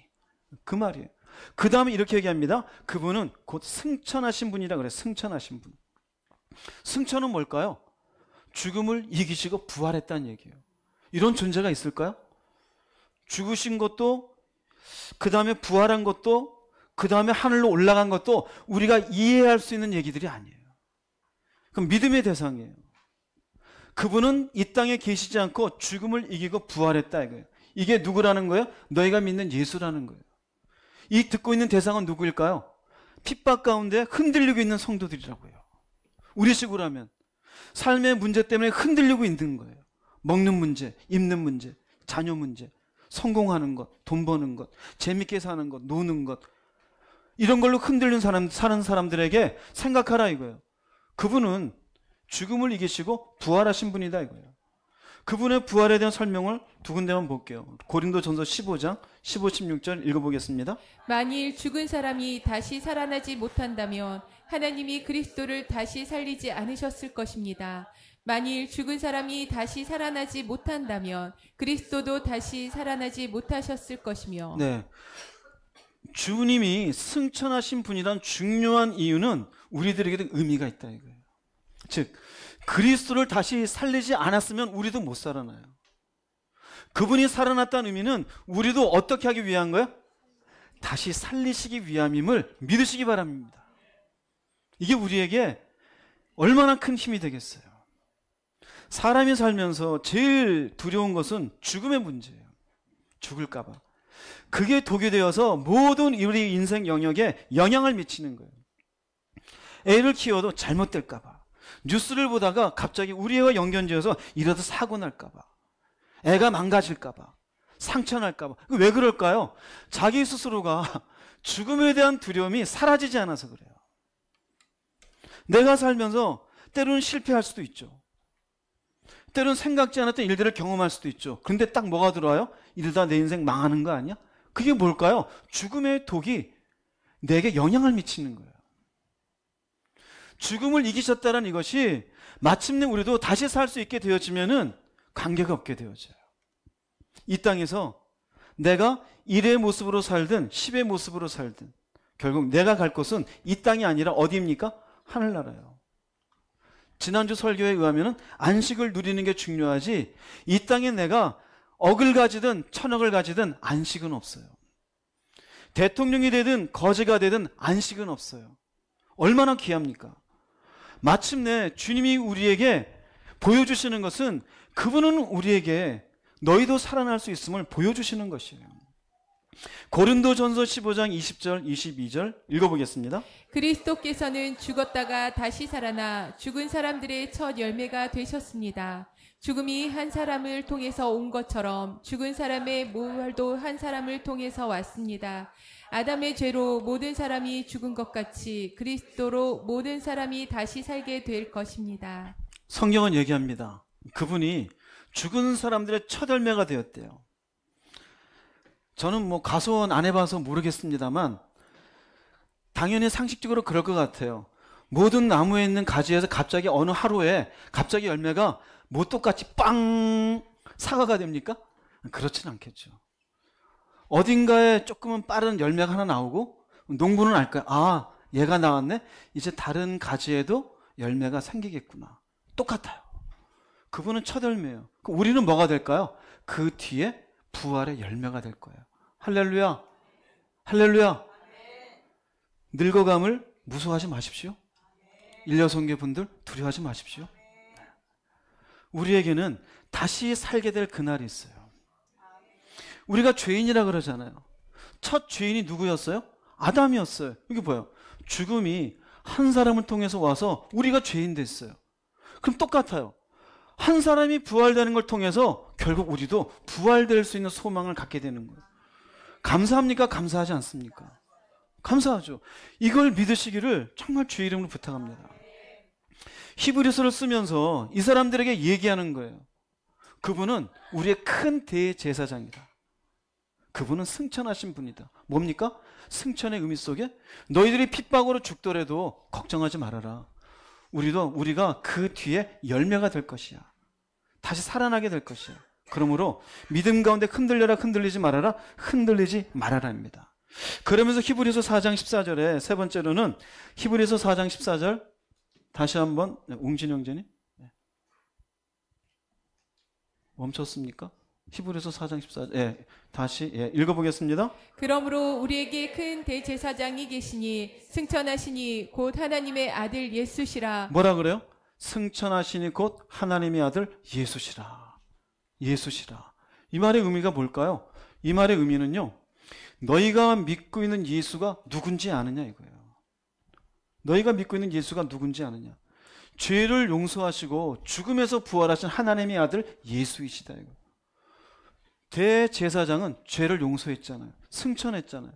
Speaker 1: 그 말이에요. 그 다음에 이렇게 얘기합니다. 그분은 곧 승천하신 분이라 그래요. 승천하신 분. 승천은 뭘까요? 죽음을 이기시고 부활했다는 얘기예요. 이런 존재가 있을까요? 죽으신 것도, 그 다음에 부활한 것도, 그 다음에 하늘로 올라간 것도 우리가 이해할 수 있는 얘기들이 아니에요. 그럼 믿음의 대상이에요. 그분은 이 땅에 계시지 않고 죽음을 이기고 부활했다 이거예요. 이게 누구라는 거예요? 너희가 믿는 예수라는 거예요. 이 듣고 있는 대상은 누구일까요? 핍박 가운데 흔들리고 있는 성도들이라고요. 우리식으로 하면 삶의 문제 때문에 흔들리고 있는 거예요. 먹는 문제, 입는 문제, 자녀 문제, 성공하는 것, 돈 버는 것, 재밌게 사는 것, 노는 것, 이런 걸로 흔들린 사는 사람들에게 생각하라 이거예요. 그분은 죽음을 이기시고 부활하신 분이다 이거예요. 그분의 부활에 대한 설명을 두 군데만 볼게요. 고린도전서 15장 15, 16절 읽어보겠습니다.
Speaker 2: 만일 죽은 사람이 다시 살아나지 못한다면 하나님이 그리스도를 다시 살리지 않으셨을 것입니다. 만일 죽은 사람이 다시 살아나지 못한다면 그리스도도 다시 살아나지 못하셨을 것이며.
Speaker 1: 네, 주님이 승천하신 분이란 중요한 이유는 우리들에게도 의미가 있다 이거예요. 즉 그리스도를 다시 살리지 않았으면 우리도 못 살아나요. 그분이 살아났다는 의미는 우리도 어떻게 하기 위한 거예요? 다시 살리시기 위함임을 믿으시기 바랍니다. 이게 우리에게 얼마나 큰 힘이 되겠어요. 사람이 살면서 제일 두려운 것은 죽음의 문제예요. 죽을까 봐. 그게 독이 되어서 모든 우리 인생 영역에 영향을 미치는 거예요. 애를 키워도 잘못될까 봐. 뉴스를 보다가 갑자기 우리 애와 연결지어서 이러다 사고 날까 봐. 애가 망가질까 봐. 상처 날까 봐. 왜 그럴까요? 자기 스스로가 죽음에 대한 두려움이 사라지지 않아서 그래요. 내가 살면서 때로는 실패할 수도 있죠. 때로는 생각지 않았던 일들을 경험할 수도 있죠. 그런데 딱 뭐가 들어와요? 이러다 내 인생 망하는 거 아니야? 그게 뭘까요? 죽음의 독이 내게 영향을 미치는 거예요. 죽음을 이기셨다는 이것이 마침내 우리도 다시 살 수 있게 되어지면은 관계가 없게 되어져요. 이 땅에서 내가 1의 모습으로 살든 10의 모습으로 살든 결국 내가 갈 곳은 이 땅이 아니라 어디입니까? 하늘나라예요. 지난주 설교에 의하면 안식을 누리는 게 중요하지 이 땅에 내가 억을 가지든 천억을 가지든 안식은 없어요. 대통령이 되든 거지가 되든 안식은 없어요. 얼마나 귀합니까? 마침내 주님이 우리에게 보여주시는 것은 그분은 우리에게 너희도 살아날 수 있음을 보여주시는 것이에요. 고린도전서 15장 20절 22절 읽어보겠습니다.
Speaker 2: 그리스도께서는 죽었다가 다시 살아나 죽은 사람들의 첫 열매가 되셨습니다. 죽음이 한 사람을 통해서 온 것처럼 죽은 사람의 부활도 한 사람을 통해서 왔습니다. 아담의 죄로 모든 사람이 죽은 것 같이 그리스도로 모든 사람이 다시 살게 될 것입니다.
Speaker 1: 성경은 얘기합니다. 그분이 죽은 사람들의 첫 열매가 되었대요. 저는 뭐 가소원 안 해봐서 모르겠습니다만 당연히 상식적으로 그럴 것 같아요. 모든 나무에 있는 가지에서 갑자기 어느 하루에 갑자기 열매가 뭐 똑같이 빵 사과가 됩니까? 그렇진 않겠죠. 어딘가에 조금은 빠른 열매가 하나 나오고 농부는 알 거야. 아, 얘가 나왔네? 이제 다른 가지에도 열매가 생기겠구나. 똑같아요. 그분은 첫 열매예요. 우리는 뭐가 될까요? 그 뒤에 부활의 열매가 될 거예요. 할렐루야. 할렐루야. 늙어감을 무서워하지 마십시오. 일려성교 분들 두려워하지 마십시오. 우리에게는 다시 살게 될 그날이 있어요. 우리가 죄인이라 그러잖아요. 첫 죄인이 누구였어요? 아담이었어요. 이게 뭐예요? 죽음이 한 사람을 통해서 와서 우리가 죄인 됐어요. 그럼 똑같아요. 한 사람이 부활되는 걸 통해서 결국 우리도 부활될 수 있는 소망을 갖게 되는 거예요. 감사합니까? 감사하지 않습니까? 감사하죠. 이걸 믿으시기를 정말 주의 이름으로 부탁합니다. 히브리서를 쓰면서 이 사람들에게 얘기하는 거예요. 그분은 우리의 큰 대제사장이다. 그분은 승천하신 분이다. 뭡니까? 승천의 의미 속에 너희들이 핍박으로 죽더라도 걱정하지 말아라. 우리가 그 뒤에 열매가 될 것이야. 다시 살아나게 될 것이야. 그러므로 믿음 가운데 흔들려라 흔들리지 말아라 흔들리지 말아라입니다. 그러면서 히브리서 4장 14절에 세 번째로는 히브리서 4장 14절 다시 한번 웅진 형제님 멈췄습니까? 히브리서 4장 14절 다시 읽어보겠습니다.
Speaker 2: 그러므로 우리에게 큰 대제사장이 계시니 승천하시니 곧 하나님의 아들 예수시라.
Speaker 1: 뭐라 그래요? 승천하시니 곧 하나님의 아들 예수시라. 예수시라. 이 말의 의미가 뭘까요? 이 말의 의미는요, 너희가 믿고 있는 예수가 누군지 아느냐 이거예요. 너희가 믿고 있는 예수가 누군지 아느냐. 죄를 용서하시고 죽음에서 부활하신 하나님의 아들 예수이시다 이거. 대제사장은 죄를 용서했잖아요. 승천했잖아요.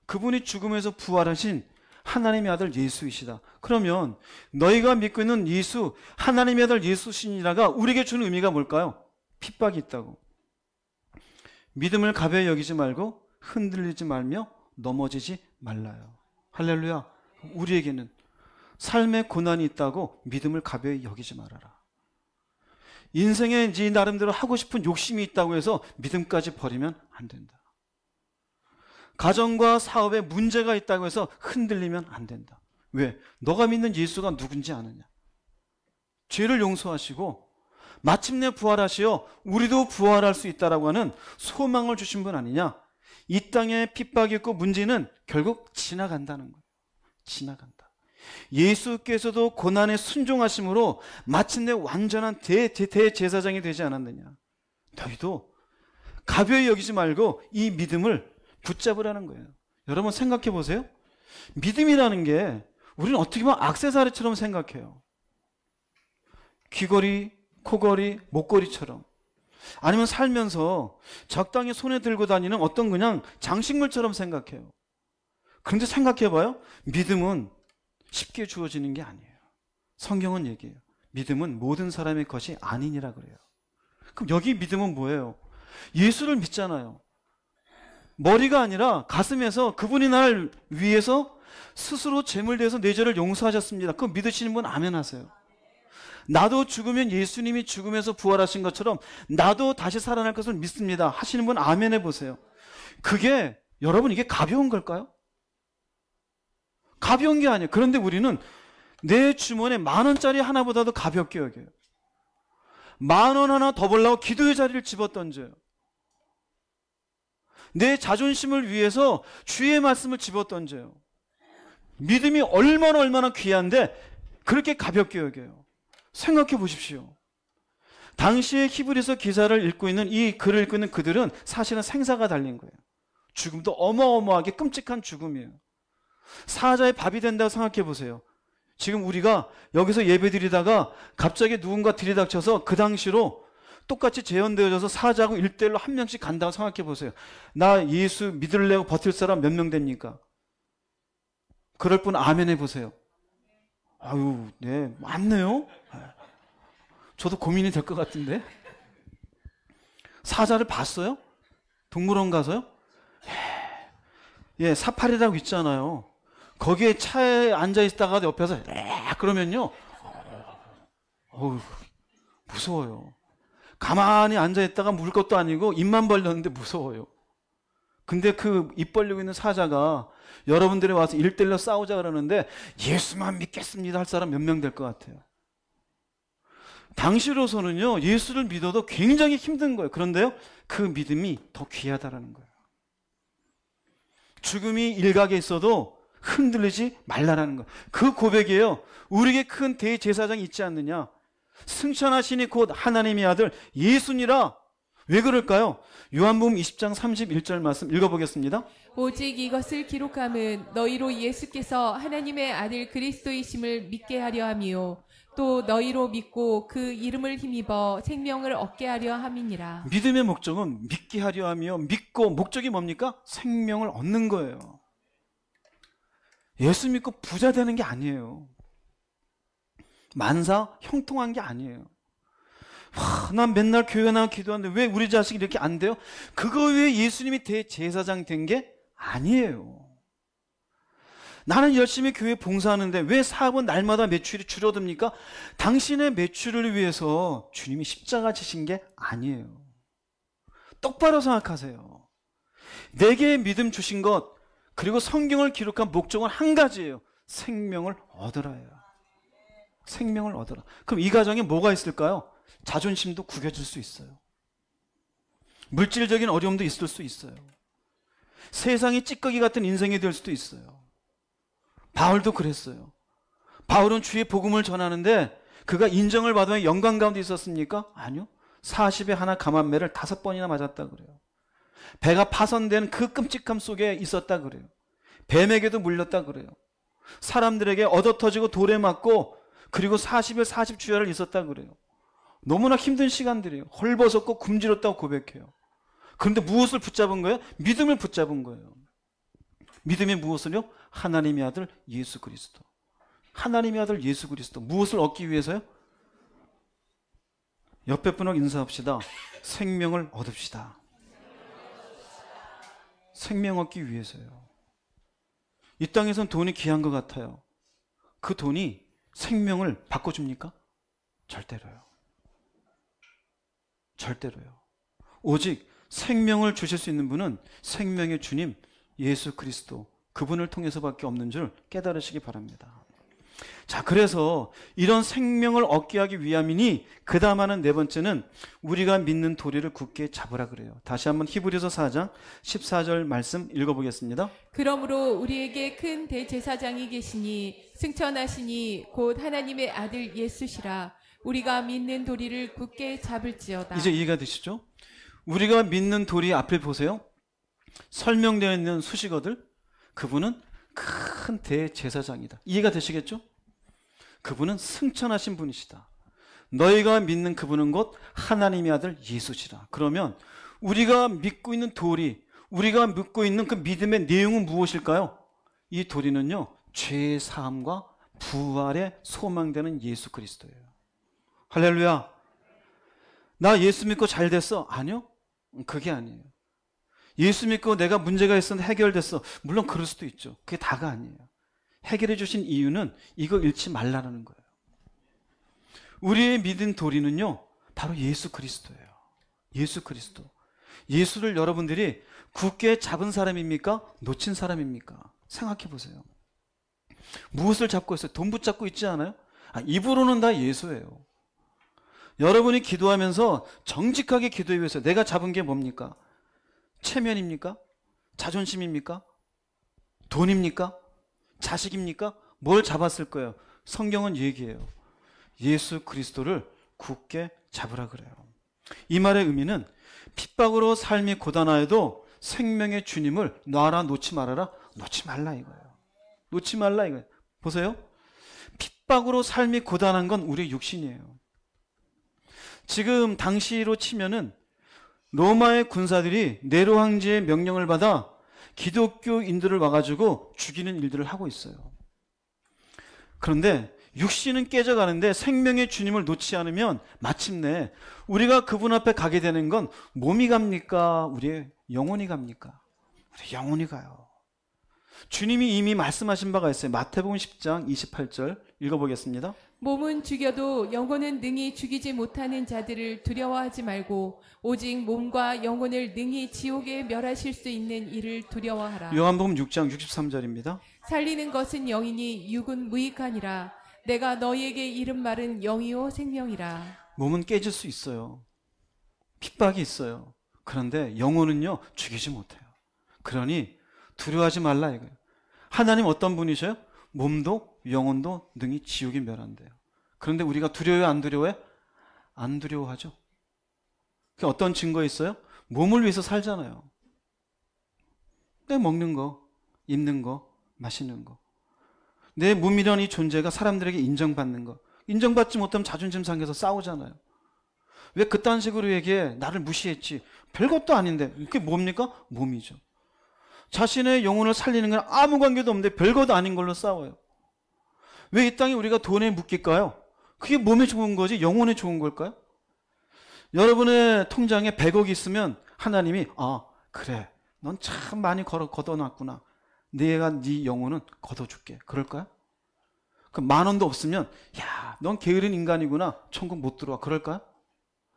Speaker 1: 그분이 죽음에서 부활하신 하나님의 아들 예수이시다. 그러면 너희가 믿고 있는 예수, 하나님의 아들 예수시니라가 우리에게 주는 의미가 뭘까요? 핍박이 있다고. 믿음을 가벼이 여기지 말고 흔들리지 말며 넘어지지 말라요. 할렐루야. 우리에게는 삶의 고난이 있다고 믿음을 가벼이 여기지 말아라. 인생에 네 나름대로 하고 싶은 욕심이 있다고 해서 믿음까지 버리면 안 된다. 가정과 사업에 문제가 있다고 해서 흔들리면 안 된다. 왜? 너가 믿는 예수가 누군지 아느냐. 죄를 용서하시고 마침내 부활하시어 우리도 부활할 수 있다라고 하는 소망을 주신 분 아니냐. 이 땅에 핍박이 있고 문제는 결국 지나간다는 거예요. 지나간다. 예수께서도 고난에 순종하심으로 마침내 완전한 대제사장이 되지 않았느냐. 너희도 가벼이 여기지 말고 이 믿음을 붙잡으라는 거예요. 여러분 생각해 보세요. 믿음이라는 게 우리는 어떻게 보면 액세서리처럼 생각해요. 귀걸이, 코걸이, 목걸이처럼. 아니면 살면서 적당히 손에 들고 다니는 어떤 그냥 장식물처럼 생각해요. 그런데 생각해봐요. 믿음은 쉽게 주어지는 게 아니에요. 성경은 얘기해요. 믿음은 모든 사람의 것이 아니니라 그래요. 그럼 여기 믿음은 뭐예요? 예수를 믿잖아요. 머리가 아니라 가슴에서 그분이 날 위해서 스스로 죄물 대해서 내 죄를 용서하셨습니다. 그거 믿으시는 분 아멘 하세요. 나도 죽으면 예수님이 죽음에서 부활하신 것처럼 나도 다시 살아날 것을 믿습니다 하시는 분 아멘 해보세요. 그게 여러분 이게 가벼운 걸까요? 가벼운 게 아니에요. 그런데 우리는 내 주머니에 10,000원짜리 하나보다도 가볍게 여겨요. 10,000원 하나 더 벌려고 기도의 자리를 집어던져요. 내 자존심을 위해서 주의 말씀을 집어던져요. 믿음이 얼마나 귀한데 그렇게 가볍게 여겨요. 생각해 보십시오. 당시의 히브리서 기사를 읽고 있는 이 글을 읽고 있는 그들은 사실은 생사가 달린 거예요. 죽음도 어마어마하게 끔찍한 죽음이에요. 사자의 밥이 된다고 생각해 보세요. 지금 우리가 여기서 예배 드리다가 갑자기 누군가 들이닥쳐서 그 당시로 똑같이 재현되어져서 사자하고 1대1로 한 명씩 간다고 생각해 보세요. 나 예수 믿으려고 버틸 사람 몇 명 됩니까? 그럴 분 아멘 해보세요. 아유, 네, 많네요. 저도 고민이 될 것 같은데. 사자를 봤어요? 동물원 가서요? 예, 사파리라고 있잖아요. 거기에 차에 앉아 있다가 옆에서 그러면요, 어우, 무서워요. 가만히 앉아 있다가 물 것도 아니고 입만 벌렸는데 무서워요. 근데 그 입 벌리고 있는 사자가 여러분들이 와서 1대1로 싸우자 그러는데 예수만 믿겠습니다 할 사람 몇 명 될 것 같아요. 당시로서는요, 예수를 믿어도 굉장히 힘든 거예요. 그런데요, 그 믿음이 더 귀하다라는 거예요. 죽음이 일각에 있어도 흔들리지 말라라는 거예요. 그 고백이에요. 우리에게 큰 대제사장이 있지 않느냐. 승천하시니 곧 하나님의 아들 예수니라. 왜 그럴까요? 요한복음 20장 31절 말씀 읽어보겠습니다.
Speaker 2: 오직 이것을 기록함은 너희로 예수께서 하나님의 아들 그리스도이심을 믿게 하려 함이요 또 너희로 믿고 그 이름을 힘입어 생명을 얻게 하려 함이니라.
Speaker 1: 믿음의 목적은 믿게 하려 하며, 믿고 목적이 뭡니까? 생명을 얻는 거예요. 예수 믿고 부자 되는 게 아니에요. 만사 형통한 게 아니에요. 난 맨날 교회 나와 기도하는데 왜 우리 자식이 이렇게 안 돼요? 그거 왜 예수님이 대제사장 된 게 아니에요. 나는 열심히 교회 봉사하는데 왜 사업은 날마다 매출이 줄어듭니까? 당신의 매출을 위해서 주님이 십자가 지신 게 아니에요. 똑바로 생각하세요. 내게 믿음 주신 것, 그리고 성경을 기록한 목적은 한 가지예요. 생명을 얻으라예요. 생명을 얻으라. 그럼 이 가정에 뭐가 있을까요? 자존심도 구겨질 수 있어요. 물질적인 어려움도 있을 수 있어요. 세상이 찌꺼기 같은 인생이 될 수도 있어요. 바울도 그랬어요. 바울은 주의 복음을 전하는데 그가 인정을 받으면 영광 가운데 있었습니까? 아니요. 40에 하나 감한매를 5번이나 맞았다 그래요. 배가 파손된 그 끔찍함 속에 있었다 그래요. 뱀에게도 물렸다 그래요. 사람들에게 얻어터지고 돌에 맞고 그리고 40일 40주야를 있었다 그래요. 너무나 힘든 시간들이에요. 헐벗었고 굶주렸다고 고백해요. 그런데 무엇을 붙잡은 거예요? 믿음을 붙잡은 거예요. 믿음이 무엇을요? 하나님의 아들 예수 그리스도. 하나님의 아들 예수 그리스도. 무엇을 얻기 위해서요? 옆에 분하고 인사합시다. 생명을 얻읍시다. 생명 얻기 위해서요. 이 땅에선 돈이 귀한 것 같아요. 그 돈이 생명을 바꿔줍니까? 절대로요. 절대로요. 오직 생명을 주실 수 있는 분은 생명의 주님 예수 그리스도, 그분을 통해서밖에 없는 줄 깨달으시기 바랍니다. 자, 그래서 이런 생명을 얻게 하기 위함이니 그 다음 하는 네 번째는 우리가 믿는 도리를 굳게 잡으라 그래요. 다시 한번 히브리서 4장 14절 말씀 읽어보겠습니다.
Speaker 2: 그러므로 우리에게 큰 대제사장이 계시니 승천하시니 곧 하나님의 아들 예수시라. 우리가 믿는 도리를 굳게 잡을지어다.
Speaker 1: 이제 이해가 되시죠? 우리가 믿는 도리 앞에 보세요. 설명되어 있는 수식어들, 그분은 큰 대제사장이다. 이해가 되시겠죠? 그분은 승천하신 분이시다. 너희가 믿는 그분은 곧 하나님의 아들 예수시라. 그러면 우리가 믿고 있는 도리, 우리가 믿고 있는 그 믿음의 내용은 무엇일까요? 이 도리는요, 죄의 사함과 부활의 소망되는 예수 그리스도예요. 할렐루야. 나 예수 믿고 잘 됐어? 아니요. 그게 아니에요. 예수 믿고 내가 문제가 있었는데 해결됐어. 물론 그럴 수도 있죠. 그게 다가 아니에요. 해결해 주신 이유는 이거 잃지 말라는 거예요. 우리의 믿음 도리는요, 바로 예수 그리스도예요. 예수 그리스도. 예수를 여러분들이 굳게 잡은 사람입니까? 놓친 사람입니까? 생각해 보세요. 무엇을 잡고 있어요? 돈 붙잡고 있지 않아요? 입으로는 다 예수예요. 여러분이 기도하면서 정직하게 기도해 보세요. 내가 잡은 게 뭡니까? 체면입니까? 자존심입니까? 돈입니까? 자식입니까? 뭘 잡았을 거예요? 성경은 얘기해요. 예수 그리스도를 굳게 잡으라 그래요. 이 말의 의미는 핍박으로 삶이 고단하여도 생명의 주님을 놔라 놓지 말아라. 놓지 말라 이거예요. 놓지 말라 이거예요. 보세요. 핍박으로 삶이 고단한 건 우리의 육신이에요. 지금 당시로 치면은 로마의 군사들이 네로 황제의 명령을 받아 기독교인들을 와가지고 죽이는 일들을 하고 있어요. 그런데 육신은 깨져가는데 생명의 주님을 놓지 않으면 마침내 우리가 그분 앞에 가게 되는 건 몸이 갑니까? 우리의 영혼이 갑니까? 우리 영혼이 가요. 주님이 이미 말씀하신 바가 있어요. 마태복음 10장 28절 읽어보겠습니다.
Speaker 2: 몸은 죽여도 영혼은 능히 죽이지 못하는 자들을 두려워하지 말고 오직 몸과 영혼을 능히 지옥에 멸하실 수 있는 이를 두려워하라.
Speaker 1: 요한복음 6장 63절입니다.
Speaker 2: 살리는 것은 영이니 육은 무익하니라. 내가 너희에게 이른 말은 영이요 생명이라.
Speaker 1: 몸은 깨질 수 있어요. 핍박이 있어요. 그런데 영혼은요 죽이지 못해요. 그러니 두려워하지 말라 이거예요. 하나님 어떤 분이셔요? 몸도 영혼도 능히 지옥에 멸한대요. 그런데 우리가 두려워해 안 두려워해? 안 두려워하죠. 그게 어떤 증거 있어요? 몸을 위해서 살잖아요. 내 먹는 거, 입는 거, 마시는 거. 내 몸이란 이 존재가 사람들에게 인정받는 거. 인정받지 못하면 자존심 상해서 싸우잖아요. 왜 그딴 식으로 얘기해? 나를 무시했지. 별것도 아닌데. 그게 뭡니까? 몸이죠. 자신의 영혼을 살리는 건 아무 관계도 없는데 별것도 아닌 걸로 싸워요. 왜 이 땅에 우리가 돈에 묶일까요? 그게 몸에 좋은 거지 영혼에 좋은 걸까요? 여러분의 통장에 100억이 있으면 하나님이 그래 넌 참 많이 걷어놨구나. 내가 네 영혼은 걷어줄게. 그럴까요? 그 10,000원도 없으면 야, 넌 게으른 인간이구나. 천국 못 들어와. 그럴까요?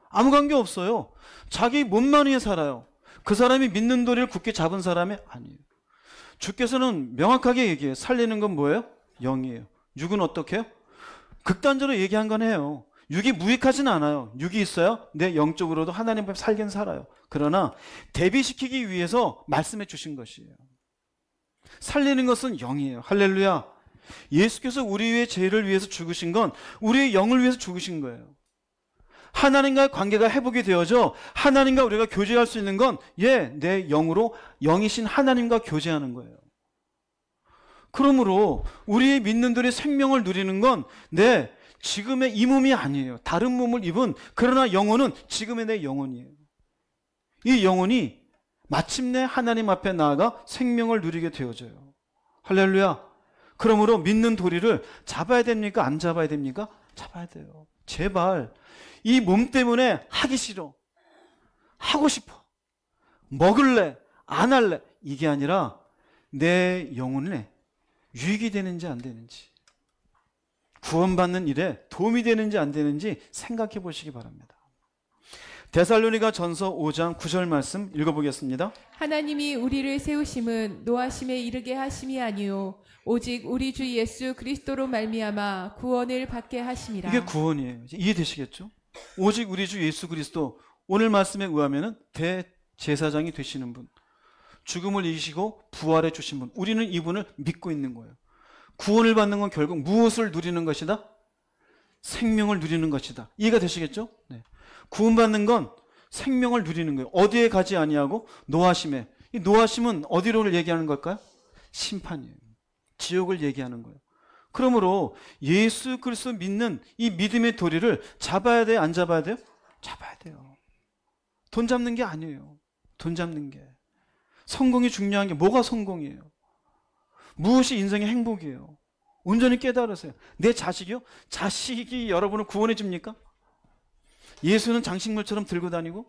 Speaker 1: 아무 관계 없어요. 자기 몸만 위해 살아요. 그 사람이 믿는 도리를 굳게 잡은 사람이 아니에요. 주께서는 명확하게 얘기해요. 살리는 건 뭐예요? 영이에요. 육은 어떻게 해요? 극단적으로 얘기한 건 해요. 육이 무익하진 않아요. 육이 있어요? 내 영적으로도 하나님 앞에 살긴 살아요. 그러나 대비시키기 위해서 말씀해 주신 것이에요. 살리는 것은 영이에요. 할렐루야. 예수께서 우리의 죄를 위해서 죽으신 건 우리의 영을 위해서 죽으신 거예요. 하나님과의 관계가 회복이 되어져 하나님과 우리가 교제할 수 있는 건 내 영으로 영이신 하나님과 교제하는 거예요. 그러므로 우리의 믿는들의 생명을 누리는 건 내 지금의 이 몸이 아니에요. 다른 몸을 입은 그러나 영혼은 지금의 내 영혼이에요. 이 영혼이 마침내 하나님 앞에 나아가 생명을 누리게 되어져요. 할렐루야. 그러므로 믿는 도리를 잡아야 됩니까? 안 잡아야 됩니까? 잡아야 돼요. 제발 이 몸 때문에 하기 싫어. 하고 싶어. 먹을래. 안 할래. 이게 아니라 내 영혼에 유익이 되는지 안 되는지, 구원받는 일에 도움이 되는지 안 되는지 생각해 보시기 바랍니다. 데살로니가 전서 5장 9절 말씀 읽어보겠습니다. 하나님이
Speaker 2: 우리를 세우심은 노하심에 이르게 하심이 아니요 오직 우리 주 예수 그리스도로 말미암아 구원을 받게 하심이라.
Speaker 1: 이게 구원이에요. 이해되시겠죠? 오직 우리 주 예수 그리스도, 오늘 말씀에 의하면 대제사장이 되시는 분, 죽음을 이기시고 부활해 주신 분, 우리는 이분을 믿고 있는 거예요. 구원을 받는 건 결국 무엇을 누리는 것이다? 생명을 누리는 것이다. 이해가 되시겠죠? 네. 구원받는 건 생명을 누리는 거예요. 어디에 가지 아니하고 노하심에. 이 노하심은 어디로를 얘기하는 걸까요? 심판이에요. 지옥을 얘기하는 거예요. 그러므로 예수 그리스도 믿는 이 믿음의 도리를 잡아야 돼요? 안 잡아야 돼요? 잡아야 돼요. 돈 잡는 게 아니에요. 돈 잡는 게. 성공이 중요한 게 뭐가 성공이에요? 무엇이 인생의 행복이에요? 온전히 깨달으세요. 내 자식이요? 자식이 여러분을 구원해 줍니까? 예수는 장식물처럼 들고 다니고?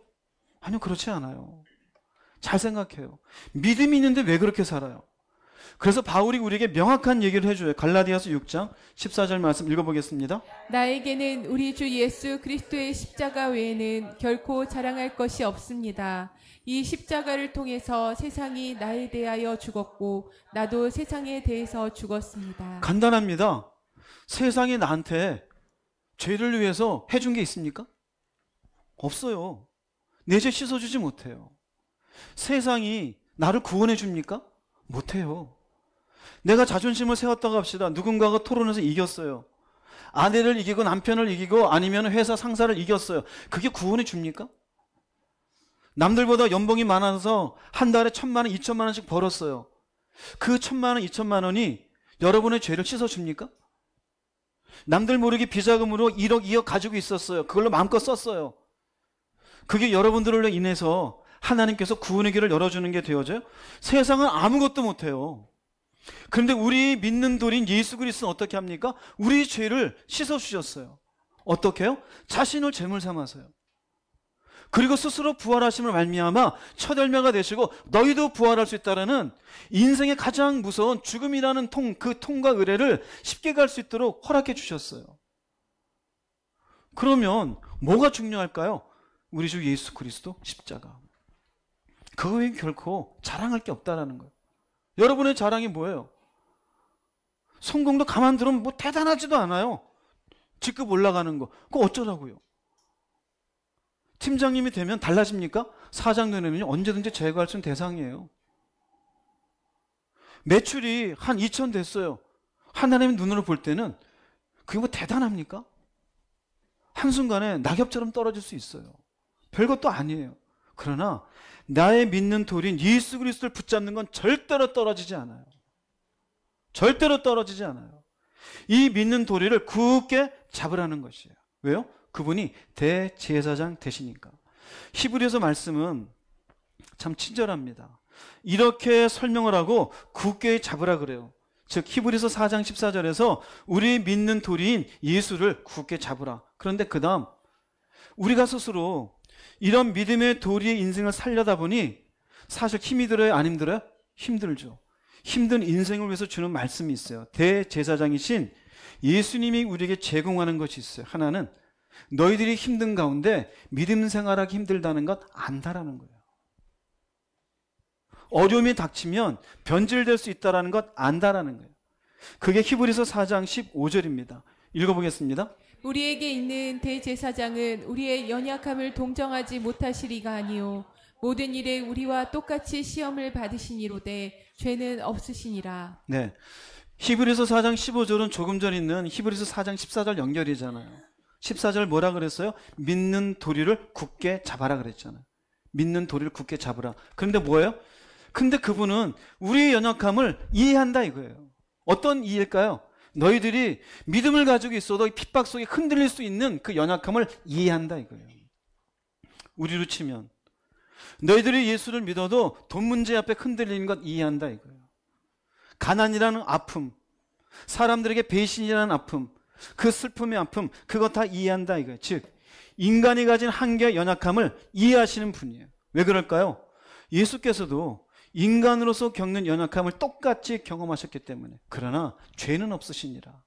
Speaker 1: 아니요, 그렇지 않아요. 잘 생각해요. 믿음이 있는데 왜 그렇게 살아요? 그래서 바울이 우리에게 명확한 얘기를 해줘요. 갈라디아서 6장 14절 말씀 읽어보겠습니다.
Speaker 2: 나에게는 우리 주 예수 그리스도의 십자가 외에는 결코 자랑할 것이 없습니다. 이 십자가를 통해서 세상이 나에 대하여 죽었고 나도 세상에 대해서 죽었습니다.
Speaker 1: 간단합니다. 세상이 나한테 죄를 위해서 해준 게 있습니까? 없어요. 내 죄 씻어주지 못해요. 세상이 나를 구원해 줍니까? 못해요. 내가 자존심을 세웠다고 합시다. 누군가가 토론해서 이겼어요. 아내를 이기고 남편을 이기고 아니면 회사 상사를 이겼어요. 그게 구원해 줍니까? 남들보다 연봉이 많아서 한 달에 1,000만 원, 2,000만 원씩 벌었어요. 그 1,000만 원, 2,000만 원이 여러분의 죄를 씻어줍니까? 남들 모르게 비자금으로 1억, 2억 가지고 있었어요. 그걸로 마음껏 썼어요. 그게 여러분들로 인해서 하나님께서 구원의 길을 열어주는 게 되어져요? 세상은 아무것도 못해요. 그런데 우리 믿는 돌인 예수 그리스도는 어떻게 합니까? 우리 죄를 씻어주셨어요. 어떻게 해요? 자신을 제물 삼아서요. 그리고 스스로 부활하심을 말미암아 첫 열매가 되시고 너희도 부활할 수 있다라는 인생의 가장 무서운 죽음이라는 그 통과 의례를 쉽게 갈 수 있도록 허락해 주셨어요. 그러면 뭐가 중요할까요? 우리 주 예수 그리스도 십자가. 그거에 결코 자랑할 게 없다라는 거예요. 여러분의 자랑이 뭐예요? 성공도 가만 두면 뭐 대단하지도 않아요. 직급 올라가는 거. 그거 어쩌라고요? 팀장님이 되면 달라집니까? 사장 되면요 언제든지 제거할 수 있는 대상이에요. 매출이 한 2천 됐어요. 하나님의 눈으로 볼 때는 그게 뭐 대단합니까? 한순간에 낙엽처럼 떨어질 수 있어요. 별것도 아니에요. 그러나 나의 믿는 돌인 예수 그리스도를 붙잡는 건 절대로 떨어지지 않아요. 절대로 떨어지지 않아요. 이 믿는 도리를 굳게 잡으라는 것이에요. 왜요? 그분이 대제사장 되시니까. 히브리서 말씀은 참 친절합니다. 이렇게 설명을 하고 굳게 잡으라 그래요. 즉 히브리서 4장 14절에서 우리 믿는 도리인 예수를 굳게 잡으라. 그런데 그 다음 우리가 스스로 이런 믿음의 도리의 인생을 살려다 보니 사실 힘이 들어요? 안 힘들어요? 힘들죠. 힘든 인생을 위해서 주는 말씀이 있어요. 대제사장이신 예수님이 우리에게 제공하는 것이 있어요. 하나는 너희들이 힘든 가운데 믿음 생활하기 힘들다는 것 안다라는 거예요. 어려움이 닥치면 변질될 수 있다는 것 안다라는 거예요. 그게 히브리서 4장 15절입니다. 읽어보겠습니다.
Speaker 2: 우리에게 있는 대제사장은 우리의 연약함을 동정하지 못하시리가 아니요 모든 일에 우리와 똑같이 시험을 받으시니로되 죄는 없으시니라.
Speaker 1: 네, 히브리서 4장 15절은 조금 전 있는 히브리서 4장 14절 연결이잖아요. 14절 뭐라 그랬어요? 믿는 도리를 굳게 잡아라 그랬잖아요. 믿는 도리를 굳게 잡으라. 그런데 뭐예요? 근데 그분은 우리의 연약함을 이해한다 이거예요. 어떤 이해일까요? 너희들이 믿음을 가지고 있어도 핍박 속에 흔들릴 수 있는 그 연약함을 이해한다 이거예요. 우리로 치면 너희들이 예수를 믿어도 돈 문제 앞에 흔들리는 것 이해한다 이거예요. 가난이라는 아픔, 사람들에게 배신이라는 아픔, 그 슬픔의 아픔, 그거 다 이해한다 이거예요. 즉 인간이 가진 한계와 연약함을 이해하시는 분이에요. 왜 그럴까요? 예수께서도 인간으로서 겪는 연약함을 똑같이 경험하셨기 때문에. 그러나 죄는 없으시니라.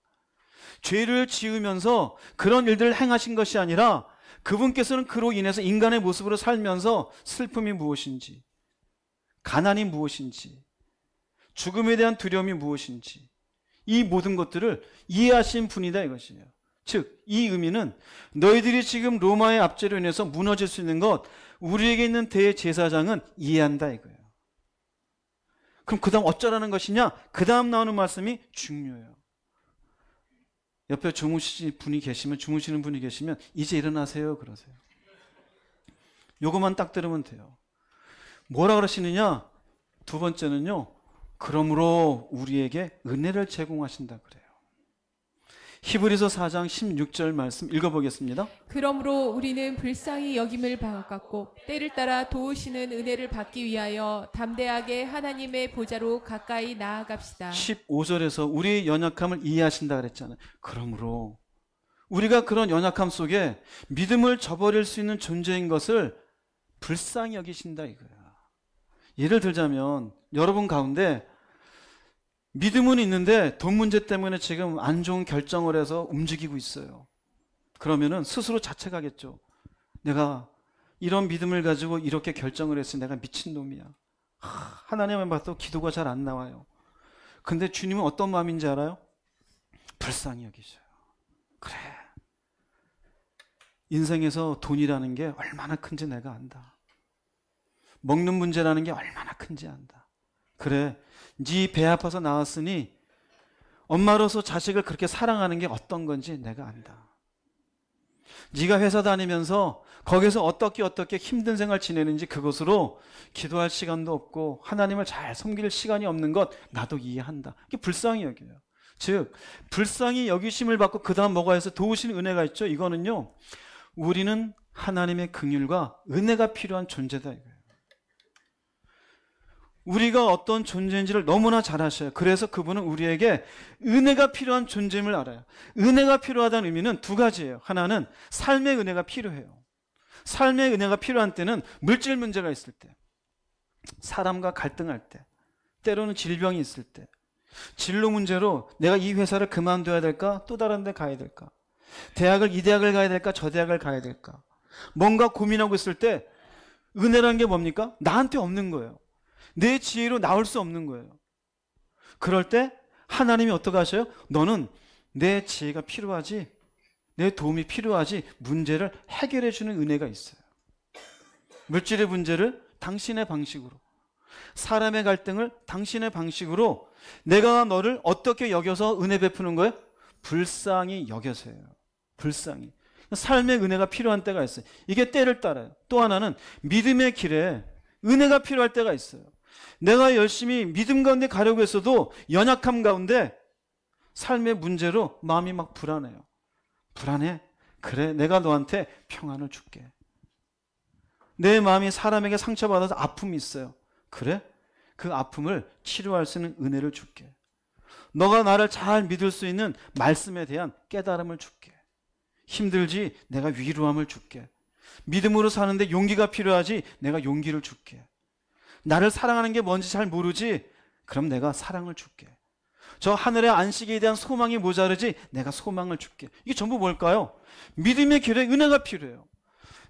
Speaker 1: 죄를 지으면서 그런 일들을 행하신 것이 아니라 그분께서는 그로 인해서 인간의 모습으로 살면서 슬픔이 무엇인지, 가난이 무엇인지, 죽음에 대한 두려움이 무엇인지 이 모든 것들을 이해하신 분이다 이것이에요. 즉 이 의미는 너희들이 지금 로마의 압제로 인해서 무너질 수 있는 것 우리에게 있는 대제사장은 이해한다 이거예요. 그럼 그 다음 어쩌라는 것이냐? 그 다음 나오는 말씀이 중요해요. 옆에 주무시는 분이 계시면 이제 일어나세요 그러세요. 요것만 딱 들으면 돼요. 뭐라 그러시느냐? 두 번째는요. 그러므로 우리에게 은혜를 제공하신다 그래요. 히브리서 4장 16절 말씀 읽어보겠습니다.
Speaker 2: 그러므로 우리는 불쌍히 여김을 받았고 때를 따라 도우시는 은혜를 받기 위하여 담대하게 하나님의 보좌로 가까이 나아갑시다.
Speaker 1: 15절에서 우리의 연약함을 이해하신다 그랬잖아요. 그러므로 우리가 그런 연약함 속에 믿음을 저버릴 수 있는 존재인 것을 불쌍히 여기신다 이거야. 예를 들자면 여러분 가운데 믿음은 있는데 돈 문제 때문에 지금 안 좋은 결정을 해서 움직이고 있어요. 그러면은 스스로 자책하겠죠. 내가 이런 믿음을 가지고 이렇게 결정을 했으니 내가 미친놈이야. 하나님을 봐도 기도가 잘 안 나와요. 근데 주님은 어떤 마음인지 알아요? 불쌍히 여기셔요. 그래, 인생에서 돈이라는 게 얼마나 큰지 내가 안다. 먹는 문제라는 게 얼마나 큰지 안다. 그래, 네 배 아파서 나왔으니 엄마로서 자식을 그렇게 사랑하는 게 어떤 건지 내가 안다. 네가 회사 다니면서 거기서 어떻게 힘든 생활 지내는지 그것으로 기도할 시간도 없고 하나님을 잘 섬길 시간이 없는 것 나도 이해한다. 이게 불쌍히 여겨요. 즉 불쌍히 여기심을 받고 그 다음 뭐가 해서 도우시는 은혜가 있죠. 이거는요, 우리는 하나님의 긍휼과 은혜가 필요한 존재다 이거예요. 우리가 어떤 존재인지를 너무나 잘 아셔요. 그래서 그분은 우리에게 은혜가 필요한 존재임을 알아요. 은혜가 필요하다는 의미는 두 가지예요. 하나는 삶의 은혜가 필요해요. 삶의 은혜가 필요한 때는 물질 문제가 있을 때, 사람과 갈등할 때, 때로는 질병이 있을 때, 진로 문제로 내가 이 회사를 그만둬야 될까? 또 다른 데 가야 될까? 이 대학을 가야 될까? 저 대학을 가야 될까? 뭔가 고민하고 있을 때 은혜라는 게 뭡니까? 나한테 없는 거예요. 내 지혜로 나올 수 없는 거예요. 그럴 때 하나님이 어떻게 하셔요? 너는 내 지혜가 필요하지, 내 도움이 필요하지, 문제를 해결해 주는 은혜가 있어요. 물질의 문제를 당신의 방식으로, 사람의 갈등을 당신의 방식으로 내가 너를 어떻게 여겨서 은혜 베푸는 거예요? 불쌍히 여겨서요. 불쌍히. 삶의 은혜가 필요한 때가 있어요. 이게 때를 따라요. 또 하나는 믿음의 길에 은혜가 필요할 때가 있어요. 내가 열심히 믿음 가운데 가려고 했어도 연약함 가운데 삶의 문제로 마음이 막 불안해요. 불안해? 그래, 내가 너한테 평안을 줄게. 내 마음이 사람에게 상처받아서 아픔이 있어요. 그래? 그 아픔을 치료할 수 있는 은혜를 줄게. 너가 나를 잘 믿을 수 있는 말씀에 대한 깨달음을 줄게. 힘들지? 내가 위로함을 줄게. 믿음으로 사는데 용기가 필요하지? 내가 용기를 줄게. 나를 사랑하는 게 뭔지 잘 모르지? 그럼 내가 사랑을 줄게. 저 하늘의 안식에 대한 소망이 모자르지? 내가 소망을 줄게. 이게 전부 뭘까요? 믿음의 길에 은혜가 필요해요.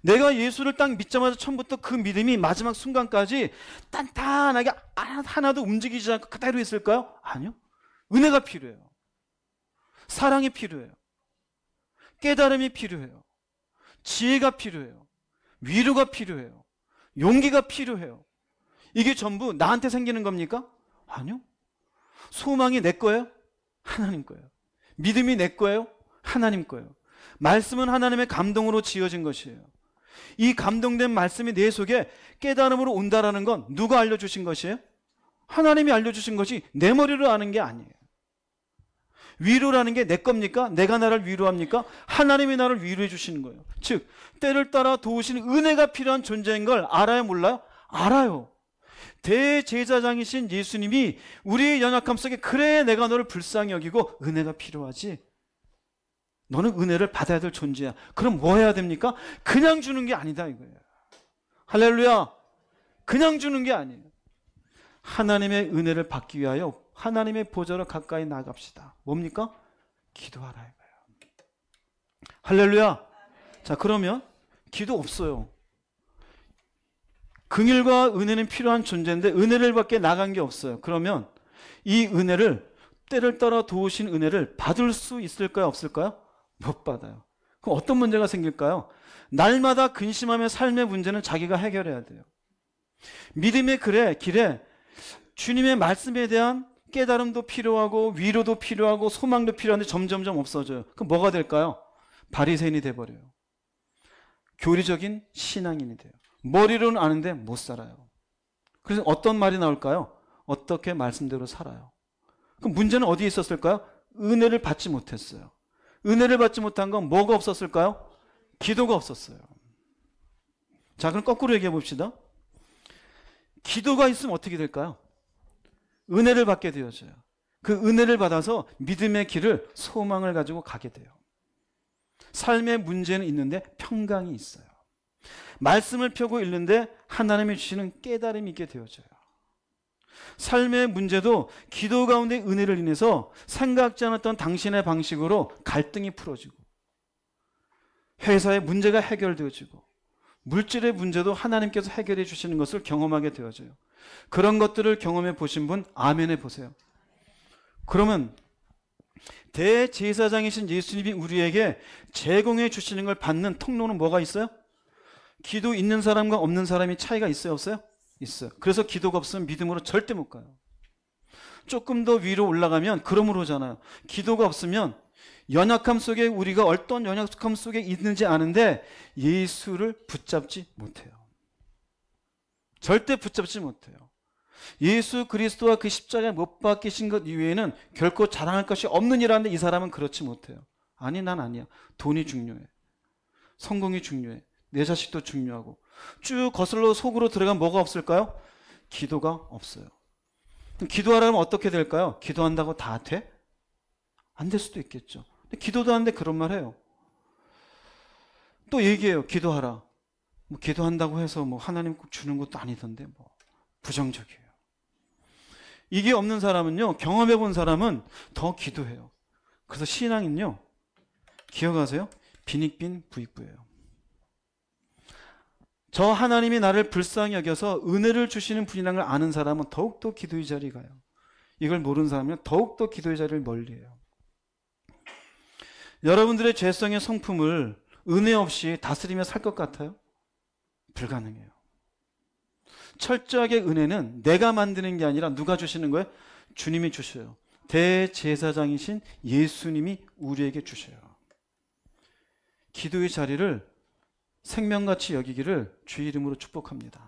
Speaker 1: 내가 예수를 딱 믿자마자 처음부터 그 믿음이 마지막 순간까지 단단하게 하나도 움직이지 않고 그대로 있을까요? 아니요. 은혜가 필요해요. 사랑이 필요해요. 깨달음이 필요해요. 지혜가 필요해요. 위로가 필요해요. 용기가 필요해요. 이게 전부 나한테 생기는 겁니까? 아니요. 소망이 내 거예요? 하나님 거예요. 믿음이 내 거예요? 하나님 거예요. 말씀은 하나님의 감동으로 지어진 것이에요. 이 감동된 말씀이 내 속에 깨달음으로 온다라는 건 누가 알려주신 것이에요? 하나님이 알려주신 것이 내 머리로 아는 게 아니에요. 위로라는 게 내 겁니까? 내가 나를 위로합니까? 하나님이 나를 위로해 주시는 거예요. 즉 때를 따라 도우시는 은혜가 필요한 존재인 걸 알아요, 몰라요? 알아요. 대제사장이신 예수님이 우리의 연약함 속에 그래 내가 너를 불쌍히 여기고 은혜가 필요하지, 너는 은혜를 받아야 될 존재야. 그럼 뭐 해야 됩니까? 그냥 주는 게 아니다 이거예요. 할렐루야. 그냥 주는 게 아니에요. 하나님의 은혜를 받기 위하여 하나님의 보좌로 가까이 나갑시다. 뭡니까? 기도하라 이거예요. 할렐루야. 자, 그러면 기도 없어요. 긍휼과 은혜는 필요한 존재인데 은혜를 받게 나간 게 없어요. 그러면 이 은혜를, 때를 따라 도우신 은혜를 받을 수 있을까요? 없을까요? 못 받아요. 그럼 어떤 문제가 생길까요? 날마다 근심하며 삶의 문제는 자기가 해결해야 돼요. 믿음의 길에 주님의 말씀에 대한 깨달음도 필요하고 위로도 필요하고 소망도 필요한데 점점점 없어져요. 그럼 뭐가 될까요? 바리새인이 돼버려요. 교리적인 신앙인이 돼요. 머리로는 아는데 못 살아요. 그래서 어떤 말이 나올까요? 어떻게 말씀대로 살아요. 그럼 문제는 어디에 있었을까요? 은혜를 받지 못했어요. 은혜를 받지 못한 건 뭐가 없었을까요? 기도가 없었어요. 자, 그럼 거꾸로 얘기해 봅시다. 기도가 있으면 어떻게 될까요? 은혜를 받게 되어져요. 그 은혜를 받아서 믿음의 길을, 소망을 가지고 가게 돼요. 삶의 문제는 있는데 평강이 있어요. 말씀을 펴고 읽는데 하나님이 주시는 깨달음이 있게 되어져요. 삶의 문제도 기도 가운데 은혜를 인해서 생각지 않았던 당신의 방식으로 갈등이 풀어지고, 회사의 문제가 해결되어지고, 물질의 문제도 하나님께서 해결해 주시는 것을 경험하게 되어져요. 그런 것들을 경험해 보신 분 아멘 해보세요. 그러면 대제사장이신 예수님이 우리에게 제공해 주시는 걸 받는 통로는 뭐가 있어요? 기도 있는 사람과 없는 사람이 차이가 있어요, 없어요? 있어요. 그래서 기도가 없으면 믿음으로 절대 못 가요. 조금 더 위로 올라가면 그러므로잖아요. 기도가 없으면 연약함 속에, 우리가 어떤 연약함 속에 있는지 아는데 예수를 붙잡지 못해요. 절대 붙잡지 못해요. 예수 그리스도와 그 십자가에 못 박히신 것 이외에는 결코 자랑할 것이 없는 이라는데 이 사람은 그렇지 못해요. 아니, 난 아니야. 돈이 중요해. 성공이 중요해. 내 자식도 중요하고. 쭉 거슬러 속으로 들어가면 뭐가 없을까요? 기도가 없어요. 기도하려면 어떻게 될까요? 기도한다고 다 돼? 안 될 수도 있겠죠. 근데 기도도 하는데 그런 말 해요. 또 얘기해요. 기도하라. 뭐 기도한다고 해서 뭐 하나님 꼭 주는 것도 아니던데 뭐 부정적이에요. 이게 없는 사람은요, 경험해 본 사람은 더 기도해요. 그래서 신앙은요, 기억하세요? 빈익빈 부익부예요. 저 하나님이 나를 불쌍히 여겨서 은혜를 주시는 분이라는 걸 아는 사람은 더욱더 기도의 자리에 가요. 이걸 모르는 사람은 더욱더 기도의 자리를 멀리해요. 여러분들의 죄성의 성품을 은혜 없이 다스리며 살 것 같아요? 불가능해요. 철저하게 은혜는 내가 만드는 게 아니라 누가 주시는 거예요? 주님이 주셔요. 대제사장이신 예수님이 우리에게 주셔요. 기도의 자리를 생명같이 여기기를 주의 이름으로 축복합니다.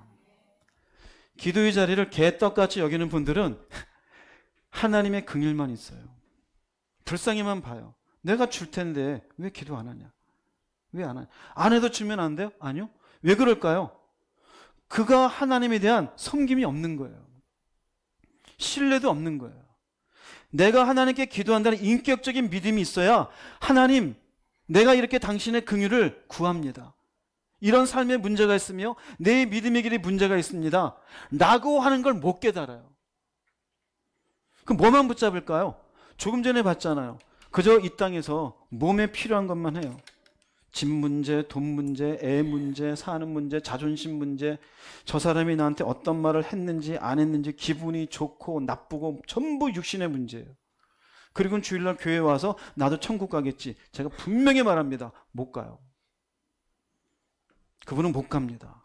Speaker 1: 기도의 자리를 개떡같이 여기는 분들은 하나님의 긍휼만 있어요. 불쌍히만 봐요. 내가 줄 텐데 왜 기도 안 하냐? 왜 안 하냐? 안 해도 주면 안 돼요? 아니요. 왜 그럴까요? 그가 하나님에 대한 섬김이 없는 거예요. 신뢰도 없는 거예요. 내가 하나님께 기도한다는 인격적인 믿음이 있어야 하나님, 내가 이렇게 당신의 긍휼을 구합니다. 이런 삶에 문제가 있으며 내 믿음의 길에 문제가 있습니다. 라고 하는 걸 못 깨달아요. 그럼 뭐만 붙잡을까요? 조금 전에 봤잖아요. 그저 이 땅에서 몸에 필요한 것만 해요. 집 문제, 돈 문제, 애 문제, 사는 문제, 자존심 문제, 저 사람이 나한테 어떤 말을 했는지 안 했는지 기분이 좋고 나쁘고 전부 육신의 문제예요. 그리고 주일날 교회에 와서 나도 천국 가겠지. 제가 분명히 말합니다. 못 가요. 그분은 못 갑니다.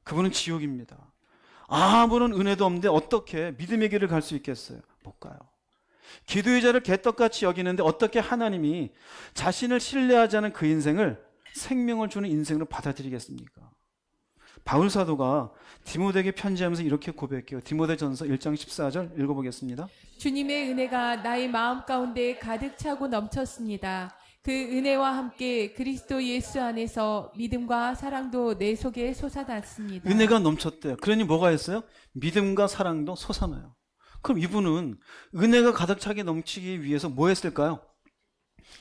Speaker 1: 그분은 지옥입니다. 아무런 은혜도 없는데 어떻게 믿음의 길을 갈 수 있겠어요? 못 가요. 기도의 자를 개떡같이 여기는데 어떻게 하나님이 자신을 신뢰하지 않은 그 인생을 생명을 주는 인생으로 받아들이겠습니까? 바울 사도가 디모데에게 편지하면서 이렇게 고백해요. 디모데전서 1장 14절 읽어보겠습니다.
Speaker 2: 주님의 은혜가 나의 마음 가운데 가득 차고 넘쳤습니다. 그 은혜와 함께 그리스도 예수 안에서 믿음과 사랑도 내 속에 솟아났습니다. 은혜가
Speaker 1: 넘쳤대요. 그러니 뭐가 있어요? 믿음과 사랑도 솟아나요. 그럼 이분은 은혜가 가득 차게 넘치기 위해서 뭐 했을까요?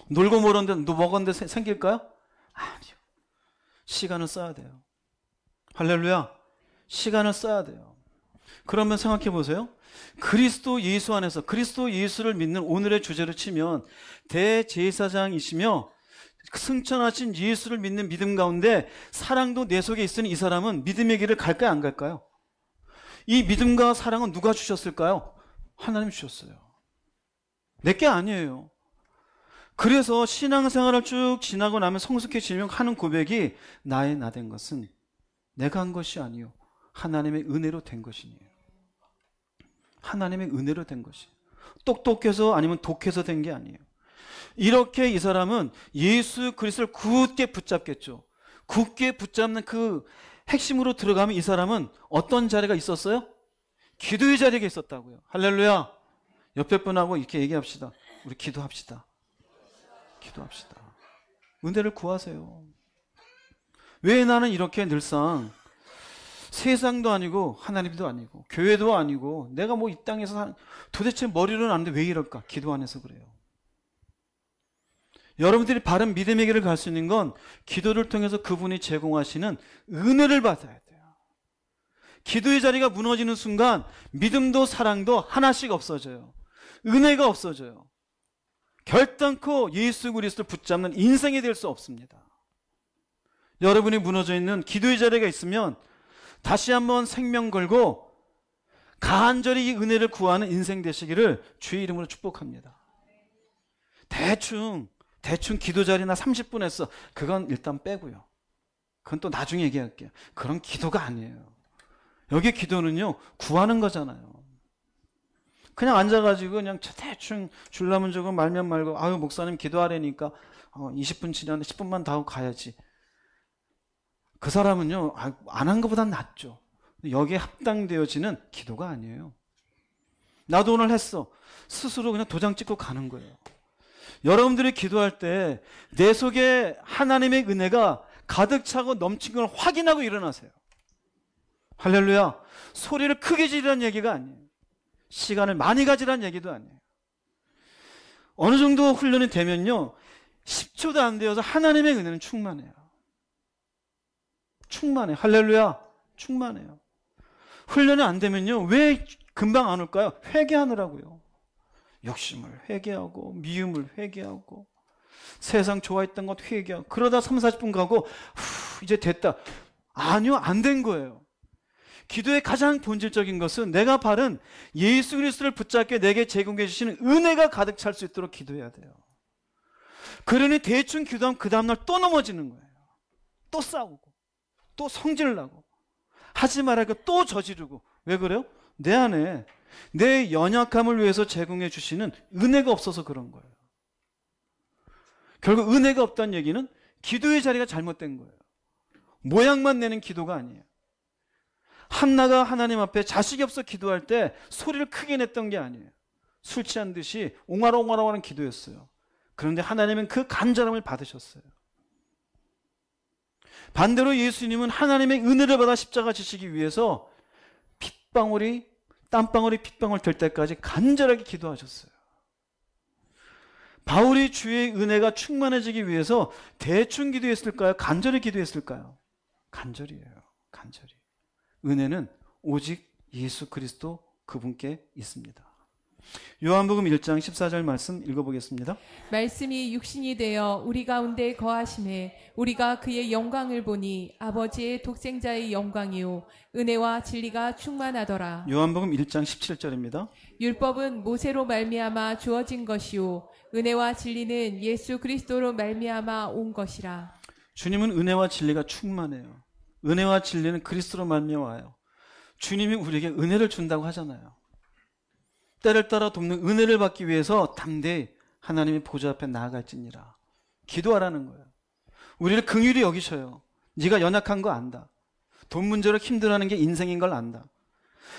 Speaker 1: 놀고 먹었는데 먹었는데 생길까요? 아니요. 시간을 써야 돼요. 할렐루야. 시간을 써야 돼요. 그러면 생각해 보세요. 그리스도 예수 안에서 그리스도 예수를 믿는 오늘의 주제로 치면 대제사장이시며 승천하신 예수를 믿는 믿음 가운데 사랑도 내 속에 있으니 이 사람은 믿음의 길을 갈까요, 안 갈까요? 이 믿음과 사랑은 누가 주셨을까요? 하나님이 주셨어요. 내게 아니에요. 그래서 신앙생활을 쭉 지나고 나면 성숙해지면 하는 고백이 나의 나 된 것은 내가 한 것이 아니요 하나님의 은혜로 된 것이니요. 하나님의 은혜로 된 것이에요. 똑똑해서 아니면 독해서 된 게 아니에요. 이렇게 이 사람은 예수 그리스도를 굳게 붙잡겠죠. 굳게 붙잡는 그 핵심으로 들어가면 이 사람은 어떤 자리가 있었어요? 기도의 자리가 있었다고요. 할렐루야. 옆에 분하고 이렇게 얘기합시다. 우리 기도합시다. 기도합시다. 은혜를 구하세요. 왜 나는 이렇게 늘상 세상도 아니고 하나님도 아니고 교회도 아니고 내가 뭐 이 땅에서 도대체 머리로는 아는데 왜 이럴까? 기도 안 해서 그래요. 여러분들이 바른 믿음의 길을 갈 수 있는 건 기도를 통해서 그분이 제공하시는 은혜를 받아야 돼요. 기도의 자리가 무너지는 순간 믿음도 사랑도 하나씩 없어져요. 은혜가 없어져요. 결단코 예수 그리스도를 붙잡는 인생이 될 수 없습니다. 여러분이 무너져 있는 기도의 자리가 있으면 다시 한번 생명 걸고 간절히 이 은혜를 구하는 인생 되시기를 주의 이름으로 축복합니다. 대충 기도 자리나 30분 했어. 그건 일단 빼고요. 그건 또 나중에 얘기할게요. 그런 기도가 아니에요. 여기 기도는요, 구하는 거잖아요. 그냥 앉아가지고 그냥 대충 줄라면 주고 말면 말고, 아유 목사님 기도하라니까 20분 지났는데 10분만 더 하고 가야지. 그 사람은요, 안 한 것보단 낫죠. 여기에 합당되어지는 기도가 아니에요. 나도 오늘 했어. 스스로 그냥 도장 찍고 가는 거예요. 여러분들이 기도할 때 내 속에 하나님의 은혜가 가득 차고 넘친 걸 확인하고 일어나세요. 할렐루야. 소리를 크게 지르라는 얘기가 아니에요. 시간을 많이 가지라는 얘기도 아니에요. 어느 정도 훈련이 되면요, 10초도 안 되어서 하나님의 은혜는 충만해요. 충만해. 할렐루야. 충만해요. 훈련이 안 되면요, 왜 금방 안 올까요? 회개하느라고요. 욕심을 회개하고 미움을 회개하고 세상 좋아했던 것 회개하고 그러다 3, 40분 가고 이제 됐다. 아니요, 안 된 거예요. 기도의 가장 본질적인 것은 내가 바른 예수 그리스도를 붙잡게 내게 제공해 주시는 은혜가 가득 찰 수 있도록 기도해야 돼요. 그러니 대충 기도하면 그 다음날 또 넘어지는 거예요. 또 싸우고 또 성질나고 하지 말라고 또 저지르고. 왜 그래요? 내 안에 내 연약함을 위해서 제공해 주시는 은혜가 없어서 그런 거예요. 결국 은혜가 없다는 얘기는 기도의 자리가 잘못된 거예요. 모양만 내는 기도가 아니에요. 한나가 하나님 앞에 자식이 없어 기도할 때 소리를 크게 냈던 게 아니에요. 술 취한 듯이 옹알옹알하는 기도였어요. 그런데 하나님은 그 간절함을 받으셨어요. 반대로 예수님은 하나님의 은혜를 받아 십자가 지시기 위해서 땀방울이 핏방울 될 때까지 간절하게 기도하셨어요. 바울이 주의 은혜가 충만해지기 위해서 대충 기도했을까요? 간절히 기도했을까요? 간절이에요. 간절히. 은혜는 오직 예수 그리스도 그분께 있습니다. 요한복음 1장 14절 말씀 읽어보겠습니다.
Speaker 2: 말씀이 육신이 되어 우리 가운데 거하심에 우리가 그의 영광을 보니 아버지의 독생자의 영광이요 은혜와 진리가 충만하더라.
Speaker 1: 요한복음 1장 17절입니다.
Speaker 2: 율법은 모세로 말미암아 주어진 것이요 은혜와 진리는 예수 그리스도로 말미암아 온 것이라.
Speaker 1: 주님은 은혜와 진리가 충만해요. 은혜와 진리는 그리스도로 말미암아요. 주님이 우리에게 은혜를 준다고 하잖아요. 때를 따라 돕는 은혜를 받기 위해서 담대히 하나님의 보좌 앞에 나아갈지니라. 기도하라는 거예요. 우리를 긍휼히 여기셔요. 네가 연약한 거 안다. 돈 문제로 힘들어하는 게 인생인 걸 안다.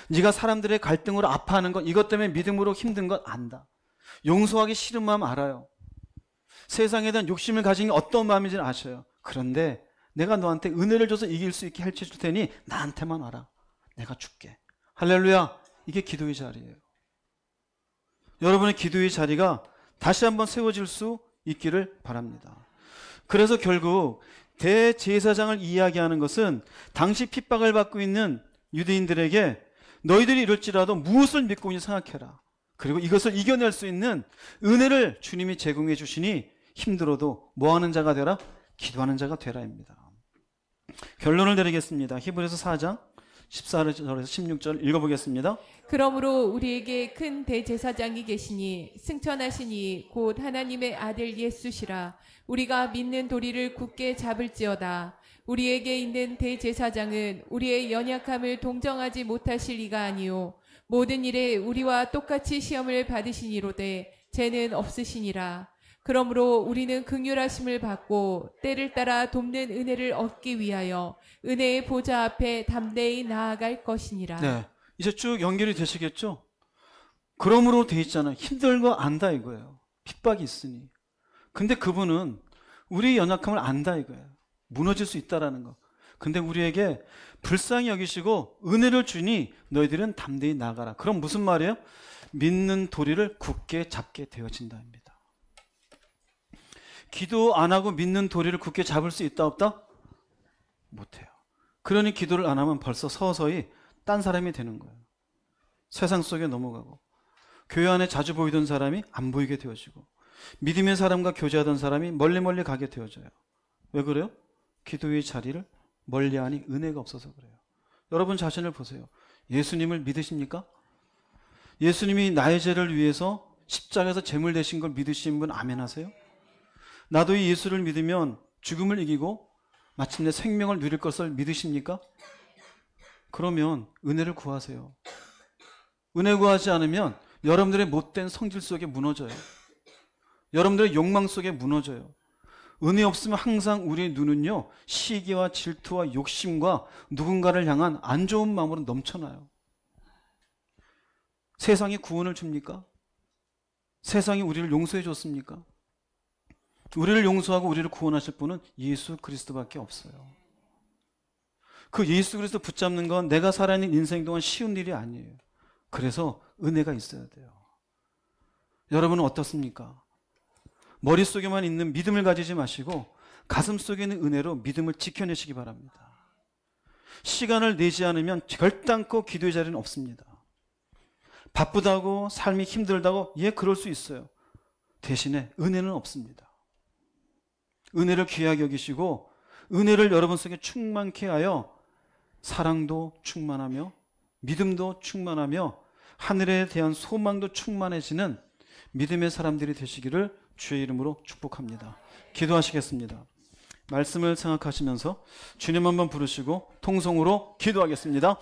Speaker 1: 네가 사람들의 갈등으로 아파하는 것, 이것 때문에 믿음으로 힘든 것 안다. 용서하기 싫은 마음 알아요. 세상에 대한 욕심을 가진 게 어떤 마음인지는 아셔요. 그런데 내가 너한테 은혜를 줘서 이길 수 있게 해줄 테니 나한테만 와라. 내가 줄게. 할렐루야. 이게 기도의 자리예요. 여러분의 기도의 자리가 다시 한번 세워질 수 있기를 바랍니다. 그래서 결국 대제사장을 이야기하는 것은 당시 핍박을 받고 있는 유대인들에게 너희들이 이럴지라도 무엇을 믿고 있는지 생각해라. 그리고 이것을 이겨낼 수 있는 은혜를 주님이 제공해 주시니 힘들어도 뭐하는 자가 되라? 기도하는 자가 되라입니다. 결론을 내리겠습니다. 히브리서 4장 14절에서 16절 읽어보겠습니다.
Speaker 2: 그러므로 우리에게 큰 대제사장이 계시니 승천하시니 곧 하나님의 아들 예수시라. 우리가 믿는 도리를 굳게 잡을지어다. 우리에게 있는 대제사장은 우리의 연약함을 동정하지 못하실 리가 아니요 모든 일에 우리와 똑같이 시험을 받으시니로되 죄는 없으시니라. 그러므로 우리는 긍휼하심을 받고 때를 따라 돕는 은혜를 얻기 위하여 은혜의 보좌 앞에 담대히 나아갈 것이니라.
Speaker 1: 네, 이제 쭉 연결이 되시겠죠? 그러므로 돼 있잖아요. 힘든 거 안다 이거예요. 핍박이 있으니. 근데 그분은 우리의 연약함을 안다 이거예요. 무너질 수 있다라는 거. 근데 우리에게 불쌍히 여기시고 은혜를 주니 너희들은 담대히 나가라. 그럼 무슨 말이에요? 믿는 도리를 굳게 잡게 되어진다입니다. 기도 안 하고 믿는 도리를 굳게 잡을 수 있다 없다? 못해요. 그러니 기도를 안 하면 벌써 서서히 딴 사람이 되는 거예요. 세상 속에 넘어가고, 교회 안에 자주 보이던 사람이 안 보이게 되어지고, 믿음의 사람과 교제하던 사람이 멀리 가게 되어져요. 왜 그래요? 기도의 자리를 멀리하니 은혜가 없어서 그래요. 여러분 자신을 보세요. 예수님을 믿으십니까? 예수님이 나의 죄를 위해서 십자가에서 제물 되신 걸 믿으시는 분 아멘 하세요? 나도 이 예수를 믿으면 죽음을 이기고 마침내 생명을 누릴 것을 믿으십니까? 그러면 은혜를 구하세요. 은혜 구하지 않으면 여러분들의 못된 성질 속에 무너져요. 여러분들의 욕망 속에 무너져요. 은혜 없으면 항상 우리의 눈은요, 시기와 질투와 욕심과 누군가를 향한 안 좋은 마음으로 넘쳐나요. 세상이 구원을 줍니까? 세상이 우리를 용서해 줬습니까? 우리를 용서하고 우리를 구원하실 분은 예수 그리스도밖에 없어요. 그 예수 그리스도 붙잡는 건 내가 살아있는 인생 동안 쉬운 일이 아니에요. 그래서 은혜가 있어야 돼요. 여러분은 어떻습니까? 머릿속에만 있는 믿음을 가지지 마시고 가슴 속에 있는 은혜로 믿음을 지켜내시기 바랍니다. 시간을 내지 않으면 결단코 기도의 자리는 없습니다. 바쁘다고 삶이 힘들다고 그럴 수 있어요. 대신에 은혜는 없습니다. 은혜를 귀하게 여기시고 은혜를 여러분 속에 충만케 하여 사랑도 충만하며 믿음도 충만하며 하늘에 대한 소망도 충만해지는 믿음의 사람들이 되시기를 주의 이름으로 축복합니다. 기도하시겠습니다. 말씀을 생각하시면서 주님 한번 부르시고 통성으로 기도하겠습니다.